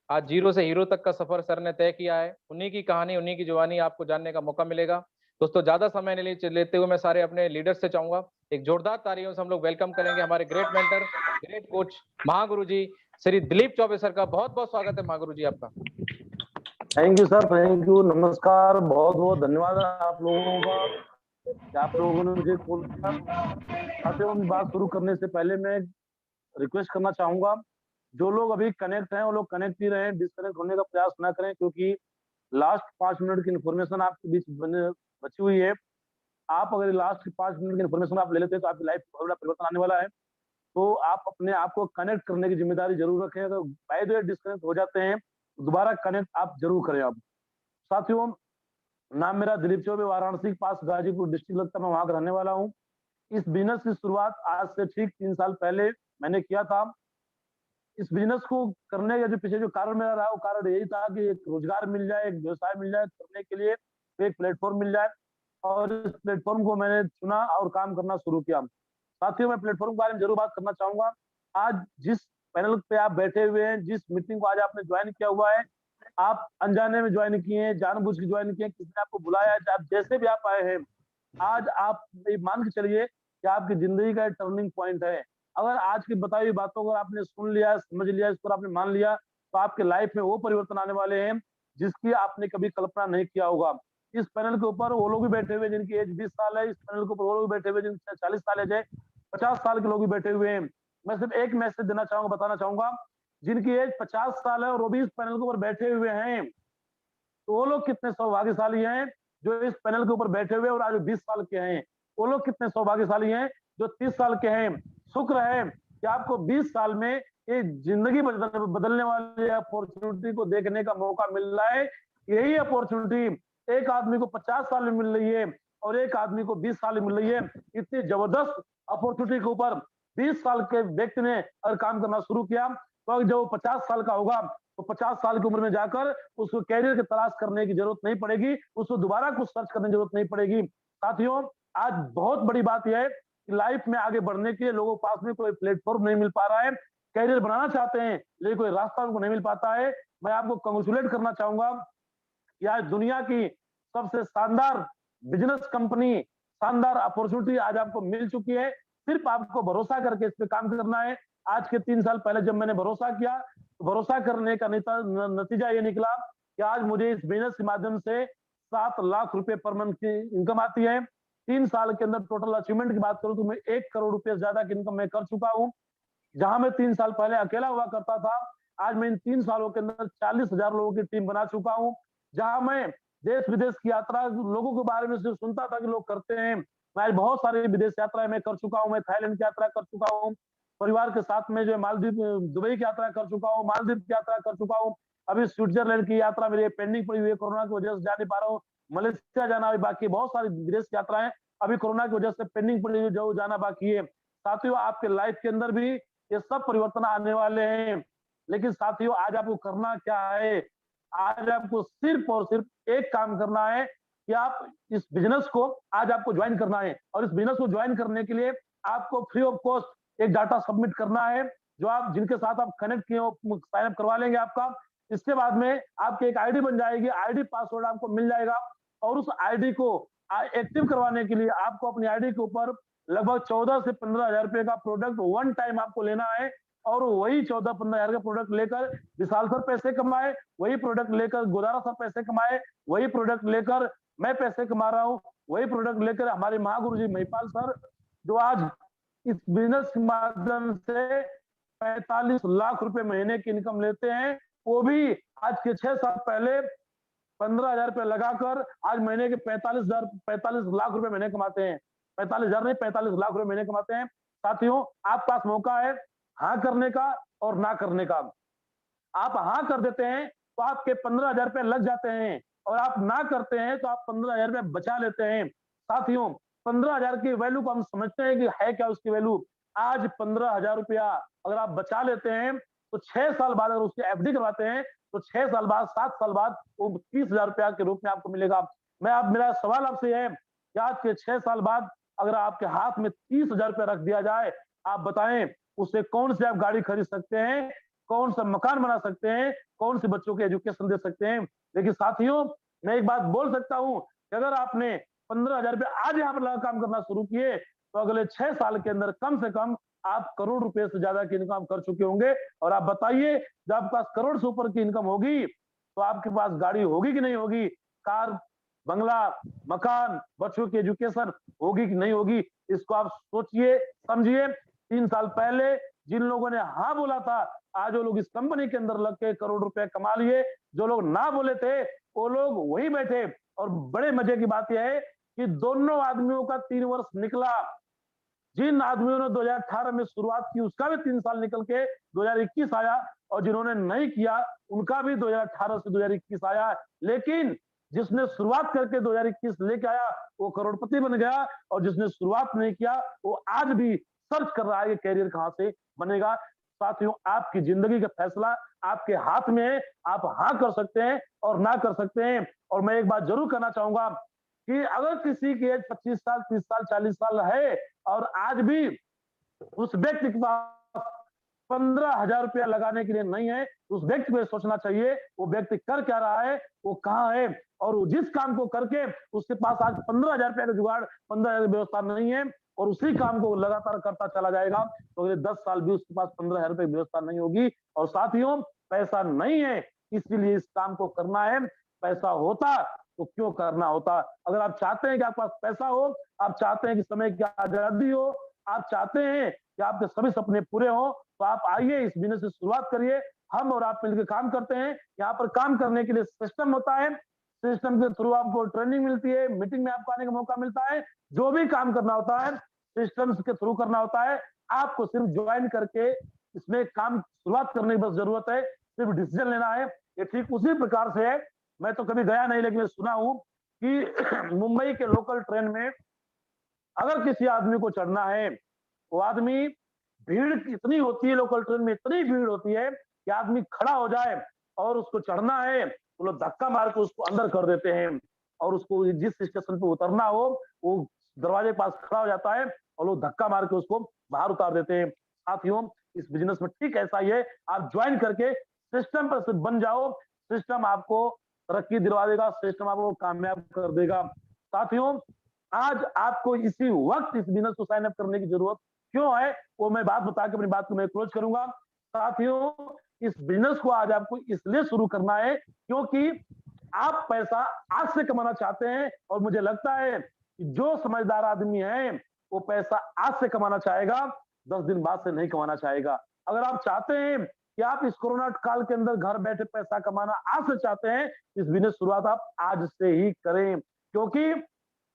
आज जीरो से हीरो तक का सफर सर ने तय किया है, उन्हीं की कहानी, उन्हीं की जुबानी आपको जानने का मौका मिलेगा। दोस्तों ज्यादा समय नहीं लेते हुए मैं सारे अपने लीडर्स से चाहूंगा एक जोरदार तालियों से हम लोग वेलकम करेंगे हमारे great mentor, great coach, Mahaguru जी श्री दिलीप चौबे सर का। बहुत बहुत स्वागत है महागुरु जी आपका। Thank you sir, thank you, नमस्कार, बहुत बहुत धन्यवाद आप लोगों का कि आप लोगों ने मुझे कॉल किया। साथियों बात शुरू करने से पहले मैं रिक्वेस्ट करना चाहूंगा, जो लोग अभी कनेक्ट हैं वो लोग कनेक्ट ही रहे, डिस्कनेक्ट होने का प्रयास ना करें, क्योंकि लास्ट 5 मिनट की इन्फॉर्मेशन आपके बीच बची हुई है। आप अगर लास्ट 5 मिनट की इन्फॉर्मेशन आप ले लेते हैं तो आपकी लाइफ में बहुत बड़ा परिवर्तन आने वाला है। तो आप अपने आप को कनेक्ट करने की जिम्मेदारी जरूर रखें। अगर बाय द वे डिस्कनेक्ट हो जाते हैं दोबारा कनेक्ट आप जरूर करें। अब साथियों, नाम मेरा दिलीप चौबे, वाराणसी के पास गाजीपुर डिस्ट्रिक्ट लगता है, मैं वहां का रहने वाला हूँ। इस बिजनेस की शुरुआत आज से ठीक 3 साल पहले मैंने किया था। इस बिजनेस को करने का जो पीछे जो कारण मेरा रहा, वो कारण यही था कि एक रोजगार मिल जाए, एक व्यवसाय मिल जाए करने के लिए, एक प्लेटफॉर्म मिल जाए, और इस प्लेटफॉर्म को मैंने चुना और काम करना शुरू किया। साथियों मैं प्लेटफॉर्म के बारे में जरूर बात करना चाहूंगा। आज जिस पैनल पे आप बैठे हुए हैं, जिस मीटिंग को आज आपने ज्वाइन किया हुआ है, आप अनजाने में ज्वाइन किए हैं, जानबूझ के ज्वाइन किए हैं, किसी ने आपको बुलाया है, आप जैसे भी आप आए हैं, आज आप ये मान के चलिए कि आपकी जिंदगी का टर्निंग पॉइंट है। अगर आज की बताई हुई बातों को आपने सुन लिया, समझ लिया, इस पर आपने मान लिया, तो आपके लाइफ में वो परिवर्तन आने वाले हैं जिसकी आपने कभी कल्पना नहीं किया होगा। इस पैनल के ऊपर वो लोग भी बैठे हुए जिनकी एज 20 साल है, इस पैनल के ऊपर वो लोग बैठे हुए जिनकी 40 साल एज है, 50 साल के लोग भी बैठे हुए हैं। मैं सिर्फ एक मैसेज देना चाहूंगा, बताना चाहूंगा, जिनकी एज 50 साल है और वो भी इस पैनल के ऊपर बैठे हुए हैं, तो वो लोग कितने सौभाग्यशाली हैं जो इस पैनल के ऊपर बैठे हुए और आज 20 साल के हैं। वो लोग कितने सौभाग्यशाली हैं जो 30 साल के हैं। शुक्र है कि आपको 20 साल में ये जिंदगी बदलने वाली अपॉर्चुनिटी को देखने का मौका मिल रहा है। यही अपॉर्चुनिटी एक आदमी को 50 साल में मिल रही है और एक आदमी को 20 साल में मिल रही है। इतनी जबरदस्त अपॉर्चुनिटी के ऊपर 20 साल के व्यक्ति ने अगर काम करना शुरू किया, तो जब वो 50 साल का होगा तो 50 साल की उम्र में जाकर उसको कैरियर की तलाश करने की जरूरत नहीं पड़ेगी, उसको दोबारा कुछ सर्च करने की जरूरत नहीं पड़ेगी। साथियों आज बहुत बड़ी बात यह है कि लाइफ में आगे बढ़ने के लिए लोगों के पास में कोई प्लेटफॉर्म नहीं मिल पा रहा है, कैरियर बनाना चाहते हैं लेकिन कोई रास्ता उनको नहीं मिल पाता है। मैं आपको कंग्रेचुलेट करना चाहूंगा कि आज दुनिया की सबसे शानदार बिजनेस कंपनी, शानदार अपॉर्चुनिटी आज आपको मिल चुकी है। सिर्फ आपको भरोसा करके इस पे काम करना है। आज के 3 साल पहले जब मैंने भरोसा किया, तो भरोसा करने का नतीजा ये निकला कि आज मुझे इस बिजनेस के माध्यम से 7 लाख रुपए पर मंथ की इनकम आती है। 3 साल के अंदर टोटल अचीवमेंट की बात करूं तो मैं 1 करोड़ रुपए से ज्यादा की इनकम मैं कर चुका हूं। जहां मैं 3 साल पहले अकेला हुआ करता था, आज मैं इन 3 सालों के अंदर 40,000 लोगों की टीम बना चुका हूं। जहां मैं देश विदेश की यात्रा लोगों के बारे में से सुनता था कि लोग करते हैं, मैं आज बहुत सारी विदेश यात्राएं मैं कर चुका हूं। मैं थाईलैंड की यात्रा कर चुका हूं, परिवार के साथ में जो मालदीव, दुबई की यात्रा कर चुका हूं, मालदीव की यात्रा कर चुका हूं। अभी स्विट्जरलैंड की यात्रा मेरी पेंडिंग पड़ी हुई है, कोरोना की वजह से जा नहीं पा रहा हूँ। मलेशिया जाना अभी बाकी, बहुत सारी विदेश यात्राएं अभी कोरोना की वजह से पेंडिंग पड़ी हुई, जो जाना बाकी है। साथियों आपके लाइफ के अंदर भी ये सब परिवर्तन आने वाले हैं, लेकिन साथियों आज आपको करना क्या है? आज आपको सिर्फ और सिर्फ एक काम करना है कि आप इस बिजनेस को आज आपको ज्वाइन करना है, और इस बिजनेस को ज्वाइन करने के लिए आपको फ्री ऑफ कॉस्ट एक डाटा सबमिट करना है, जो आप जिनके साथ आप कनेक्ट किए हो साइन अप करवा लेंगे आपका। इसके बाद में आपकी एक आईडी बन जाएगी, आईडी पासवर्ड आपको मिल जाएगा, और उस आईडी को एक्टिव करवाने के लिए आपको अपनी आईडी के ऊपर लगभग 14 से 15,000 रुपए का प्रोडक्ट वन टाइम आपको लेना है, और वही 14-15 हजार का प्रोडक्ट लेकर विशाल सर पैसे कमाए, वही प्रोडक्ट लेकर गोदारा सर पैसे कमाए, वही प्रोडक्ट लेकर मैं पैसे कमा रहा हूँ, वही प्रोडक्ट लेकर हमारे महागुरु जी महिपाल सर, जो आज इस बिजनेस के माध्यम से 45 लाख रुपए महीने की इनकम लेते हैं, वो भी आज के 6 साल पहले 15,000 रुपए लगाकर आज महीने के 45 लाख रुपए महीने कमाते हैं। 45,000 नहीं, 45 लाख रुपए महीने कमाते हैं। साथियों आपके पास मौका है हाँ करने का और ना करने का। आप हाँ कर देते हैं तो आपके 15,000 रुपए लग जाते हैं, और आप ना करते हैं तो आप 15,000 रुपया बचा लेते हैं। साथियों, 15,000 की वैल्यू को हम समझते हैं कि है क्या उसकी वैल्यू। आज 15,000 रुपया अगर आप बचा लेते हैं तो 6 साल बाद अगर उसकी एफडी करवाते हैं तो 6 साल बाद 7 साल बाद वो 30,000 रुपया के रूप में आपको मिलेगा। मेरा सवाल आपसे है कि आज के 6 साल बाद अगर आपके हाथ में 30,000 रुपया रख दिया जाए, आप बताएं उससे कौन सी आप गाड़ी खरीद सकते हैं, कौन सा मकान बना सकते हैं, कौन से बच्चों के एजुकेशन दे सकते हैं। लेकिन साथियों, मैं एक बात बोल सकता हूं कि अगर आपने 15,000 रुपया आज यहाँ पर लगा काम करना शुरू किए तो अगले 6 साल के अंदर कम से कम आप करोड़ रुपए से ज्यादा की इनकम कर चुके होंगे। और आप बताइए, जब आपके पास करोड़ से ऊपर की इनकम होगी तो आपके पास गाड़ी होगी कि नहीं होगी, कार, बंगला, मकान, बच्चों की एजुकेशन होगी कि नहीं होगी। इसको आप सोचिए, समझिए। 3 साल पहले जिन लोगों ने हाँ बोला था, आज वो लोग इस कंपनी के अंदर लग के करोड़ रुपए कमा लिए। जो लोग ना बोले थे वो लोग वहीं बैठे। और बड़े मजे की बात यह है कि दोनों आदमियों का 3 वर्ष निकला। जिन आदमियों ने 2018 में शुरुआत की उसका भी 3 साल निकल के 2021 आया, और जिन्होंने नहीं किया उनका भी 2018 से 2021 आया। लेकिन जिसने शुरुआत करके 2021 लेके आया वो करोड़पति बन गया, और जिसने शुरुआत नहीं किया वो आज भी सर्च कर रहा है कि कैरियर कहां से बनेगा। साथियों, आपकी जिंदगी का फैसला आपके हाथ में है। आप हाँ कर सकते हैं और ना कर सकते हैं। और मैं एक बात जरूर कहना चाहूंगा कि अगर किसी की एज 25 साल, 30 साल, 40 साल है और आज भी उस व्यक्ति के पास 15,000 रुपया लगाने के लिए नहीं है, उस व्यक्ति को सोचना चाहिए वो व्यक्ति कर क्या रहा है, वो कहाँ है, और वो जिस काम को करके उसके पास आज 15,000 रुपया का जुगाड़, 15,000 व्यवस्था नहीं है और उसी काम को लगातार करता चला जाएगा तो अगले 10 साल भी उसके पास 15,000 रुपये की व्यवस्था नहीं होगी। और साथियों, पैसा नहीं है इसीलिए इस काम को करना है। पैसा होता तो क्यों करना होता। अगर आप चाहते हैं कि आपके पास पैसा हो, आप चाहते हैं कि समय की आजादी हो, आप चाहते हैं कि आपके सभी सपने पूरे हो, तो आप आइए इस बिजनेस से शुरुआत करिए। हम और आप मिलकर काम करते हैं। यहाँ पर काम करने के लिए सिस्टम होता है, सिस्टम के थ्रू आपको ट्रेनिंग मिलती है, मीटिंग में आपको आने का मौका मिलता है। जो भी काम करना होता है सिस्टम्स के थ्रू करना होता है। आपको सिर्फ ज्वाइन करके इसमें काम शुरुआत करने की बस जरूरत है, सिर्फ डिसीजन लेना है। ये ठीक उसी प्रकार से है, मैं तो कभी गया नहीं लेकिन मैं सुना हूं कि मुंबई के लोकल ट्रेन में अगर किसी आदमी को चढ़ना है, वो आदमी, भीड़ इतनी होती है लोकल ट्रेन में, इतनी भीड़ होती है कि आदमी खड़ा हो जाए और उसको चढ़ना है तो लोग धक्का मार के उसको अंदर कर देते हैं, और उसको जिस स्टेशन पे उतरना हो वो दरवाजे के पास खड़ा हो जाता है और लोग धक्का मार के उसको बाहर उतार देते हैं। साथियों, इस बिजनेस में ठीक ऐसा ही है। आप ज्वाइन करके सिस्टम पर सिर्फ बन जाओ, सिस्टम आपको तरक्की दिलवा देगा, सिस्टम आपको कामयाब कर देगा। साथियों, आज आपको इसी वक्त इस बिजनेस को साइन अप करने की जरूरत क्यों है, वो मैं बात बता के अपनी बात को मैं क्लोज करूंगा। साथियों, इस बिजनेस को आज आपको इसलिए शुरू करना है क्योंकि आप पैसा आज से कमाना चाहते हैं, और मुझे लगता है कि जो समझदार आदमी है वो पैसा आज से कमाना चाहेगा, 10 दिन बाद से नहीं कमाना चाहेगा। अगर आप चाहते हैं कि आप इस कोरोना काल के अंदर घर बैठे पैसा कमाना आज से चाहते हैं, इस बिजनेस शुरुआत आप आज से ही करें, क्योंकि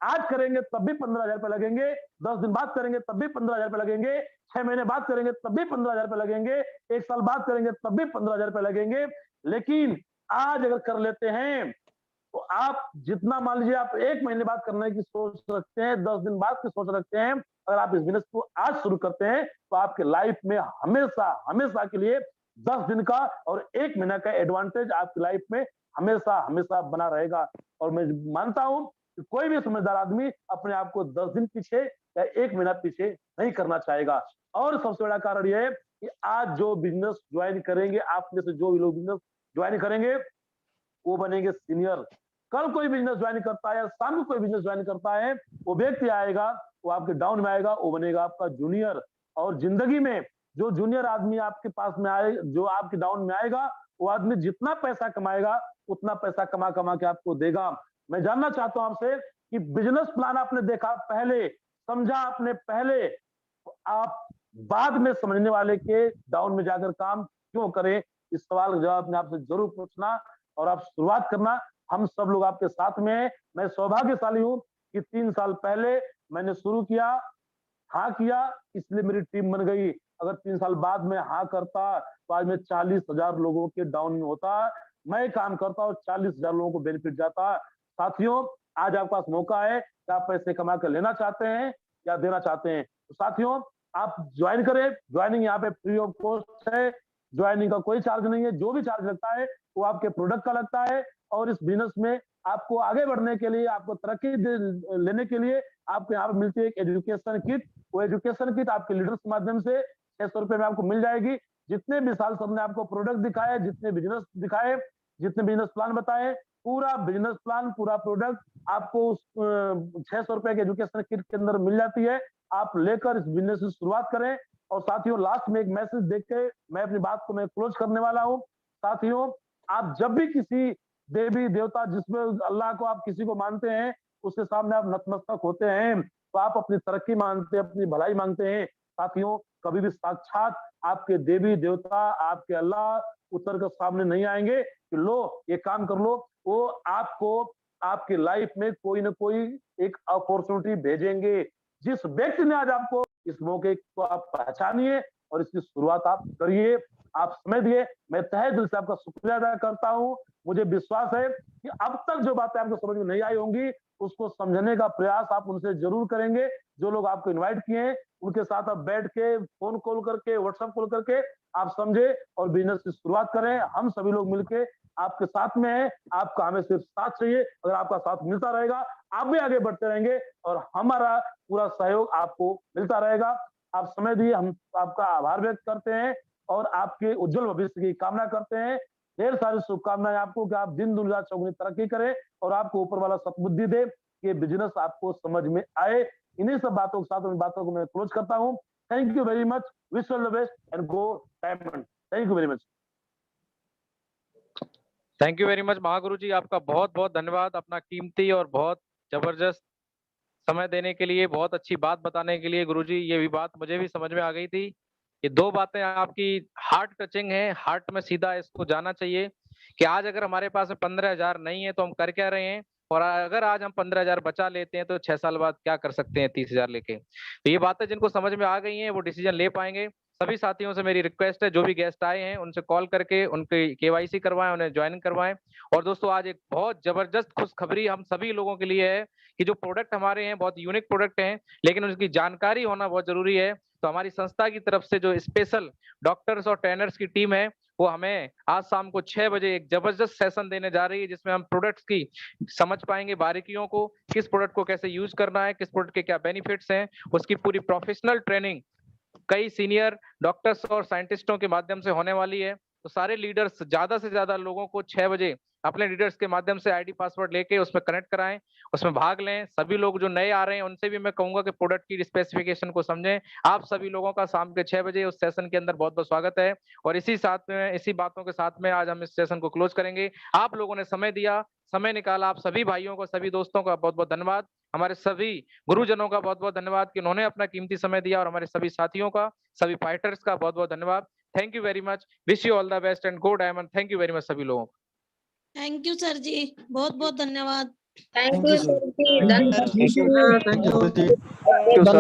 आज करेंगे तब भी 15,000 रुपए लगेंगे, 10 दिन बाद करेंगे तब भी 15,000 रुपए लगेंगे, 6 महीने बाद करेंगे तब भी 15,000 रुपए लगेंगे, 1 साल बाद करेंगे तब भी 15,000 रुपए लगेंगे। लेकिन आज अगर कर लेते हैं तो आप जितना, मान लीजिए आप 1 महीने बाद करने की सोच रखते हैं, 10 दिन बाद की सोच रखते हैं, अगर आप इस बिजनेस को आज शुरू करते हैं तो आपके लाइफ में हमेशा हमेशा के लिए 10 दिन का और 1 महीना का एडवांटेज आपकी लाइफ में हमेशा हमेशा बना रहेगा। और मैं मानता हूं कि कोई भी समझदार आदमी अपने आप को 10 दिन पीछे या 1 महीना पीछे नहीं करना चाहेगा। और सबसे बड़ा कारण यह है कि आज जो बिजनेस ज्वाइन करेंगे, आप में से जो भी लोग बिजनेस ज्वाइन करेंगे वो बनेंगे सीनियर। कल कोई बिजनेस ज्वाइन करता है, शाम को कोई बिजनेस ज्वाइन करता है, वो व्यक्ति आएगा, वो आपके डाउन में आएगा, वो बनेगा आपका जूनियर। और जिंदगी में जो जूनियर आदमी आपके पास में आए, जो आपके डाउन में आएगा, वो आदमी जितना पैसा कमाएगा उतना पैसा कमा कमा के आपको देगा। मैं जानना चाहता हूं आपसे कि बिजनेस प्लान आपने देखा पहले, समझा आपने पहले, तो आप बाद में समझने वाले के डाउन में जाकर काम क्यों करें? इस सवाल का जवाब अपने आपसे जरूर पूछना और आप शुरुआत करना। हम सब लोग आपके साथ में हैं। मैं सौभाग्यशाली हूं कि 3 साल पहले मैंने शुरू किया, हाँ किया, इसलिए मेरी टीम बन गई। अगर 3 साल बाद में हाँ करता तो आज मैं 40,000 लोगों के डाउन में होता, मैं काम करता हूँ 40,000 लोगों को बेनिफिट जाता है। साथियों, आज आपके पास मौका है कि आप पैसे कमा कर लेना चाहते हैं या देना चाहते हैं। तो साथियों, आप ज्वाइन करें। ज्वाइनिंग यहाँ पे फ्री ऑफ कॉस्ट है, ज्वाइनिंग का कोई चार्ज नहीं है। जो भी चार्ज लगता है वो आपके प्रोडक्ट का लगता है। और इस बिजनेस में आपको आगे बढ़ने के लिए, आपको तरक्की लेने के लिए आपको यहाँ पे मिलती है एक एजुकेशन किट। वो एजुकेशन किट आपके लीडर्स के माध्यम से 600 रुपए में आपको मिल जाएगी। जितने विशाल सर ने आपको प्रोडक्ट दिखाए, जितने बिजनेस दिखाए, जितने बिजनेस प्लान बताए, पूरा बिजनेस प्लान, पूरा प्रोडक्ट आपको उस 600 रुपए के एजुकेशन किट के अंदर मिल जाती है। आप लेकर इस बिजनेस की शुरुआत करें। और साथियों, लास्ट में एक मैसेज देख के मैं अपनी बात को मैं क्लोज करने वाला हूँ। साथियों, आप जब भी किसी देवी देवता, जिसमें अल्लाह को आप किसी को मानते हैं, उसके सामने आप नतमस्तक होते हैं, तो आप अपनी तरक्की मांगते हैं, अपनी भलाई मांगते हैं। साथियों, कभी भी साक्षात आपके देवी देवता, आपके अल्लाह उतर कर सामने नहीं आएंगे कि लो ये काम कर लो। वो आपको आपकी लाइफ में कोई ना कोई एक अपॉर्चुनिटी भेजेंगे। जिस व्यक्ति ने आज आपको इस मौके को आप पहचानिए और इसकी शुरुआत आप करिए। आप समय दिए, मैं तहे दिल से आपका शुक्रिया अदा करता हूँ। मुझे विश्वास है कि अब तक जो बातें आपको समझ में नहीं आई होंगी, उसको समझने का प्रयास आप उनसे जरूर करेंगे। जो लोग आपको इनवाइट किए हैं, उनके साथ आप बैठ के, फोन कॉल करके, व्हाट्सएप कॉल करके आप समझे और बिजनेस की शुरुआत करें। हम सभी लोग मिलके आपके साथ में हैं। आपका हमें सिर्फ साथ चाहिए। अगर आपका साथ मिलता रहेगा, आप भी आगे बढ़ते रहेंगे और हमारा पूरा सहयोग आपको मिलता रहेगा। आप समय दिए, हम आपका आभार व्यक्त करते हैं और आपके उज्जवल भविष्य की कामना करते हैं। ढेर सारी शुभकामनाएं आपको कि आप दिन दुनिया चौगुनी तरक्की करें और आपको ऊपर वाला सद्बुद्धि दे कि बिजनेस आपको समझ में आए। इन्हीं सब बातों के साथ उन बातों को मैं क्लोज करता हूँ। Thank you very much. Wish all the best and go diamond. Thank you very much. Thank you very much Mahaguru ji, आपका बहुत बहुत धन्यवाद अपना कीमती और बहुत जबरदस्त समय देने के लिए, बहुत अच्छी बात बताने के लिए। गुरुजी, ये भी बात मुझे भी समझ में आ गई थी। ये दो बातें आपकी हार्ट टचिंग है, हार्ट में सीधा इसको जाना चाहिए कि आज अगर हमारे पास 15,000 नहीं है तो हम कर क्या रहे हैं, और अगर आज हम 15,000 बचा लेते हैं तो 6 साल बाद क्या कर सकते हैं 30,000 लेके। तो ये बातें जिनको समझ में आ गई हैं वो डिसीजन ले पाएंगे। सभी साथियों से मेरी रिक्वेस्ट है, जो भी गेस्ट आए हैं उनसे कॉल करके उनकी केवाईसी करवाएं, उन्हें ज्वाइन करवाएं। और दोस्तों, आज एक बहुत जबरदस्त खुशखबरी हम सभी लोगों के लिए है कि जो प्रोडक्ट हमारे हैं बहुत यूनिक प्रोडक्ट हैं, लेकिन उनकी जानकारी होना बहुत जरूरी है। तो हमारी संस्था की तरफ से जो स्पेशल डॉक्टर्स और ट्रेनर्स की टीम है, वो हमें आज शाम को 6 बजे एक जबरदस्त सेशन देने जा रही है, जिसमें हम प्रोडक्ट्स की समझ पाएंगे बारीकियों को, किस प्रोडक्ट को कैसे यूज करना है, किस प्रोडक्ट के क्या बेनिफिट्स हैं, उसकी पूरी प्रोफेशनल ट्रेनिंग कई सीनियर डॉक्टर्स और साइंटिस्टों के माध्यम से होने वाली है। तो सारे लीडर्स ज्यादा से ज्यादा लोगों को 6 बजे अपने लीडर्स के माध्यम से आईडी पासवर्ड लेके उसमें कनेक्ट कराएं, उसमें भाग लें। सभी लोग जो नए आ रहे हैं उनसे भी मैं कहूंगा कि प्रोडक्ट की स्पेसिफिकेशन को समझें। आप सभी लोगों का शाम के 6 बजे उस सेशन के अंदर बहुत बहुत स्वागत है। और इसी बातों के साथ में आज हम इस सेशन को क्लोज करेंगे। आप लोगों ने समय दिया, समय निकाला, आप सभी भाइयों को, सभी दोस्तों का बहुत बहुत धन्यवाद। हमारे सभी गुरुजनों का बहुत बहुत धन्यवाद कि उन्होंने अपना कीमती समय दिया, और हमारे सभी साथियों का, सभी फाइटर्स का बहुत बहुत धन्यवाद। Thank you very much. Wish you all the best and go diamond. Thank you very much सभी लोगों को। थैंक यू सर जी, बहुत बहुत धन्यवाद। Thank you sir. Thank you sir.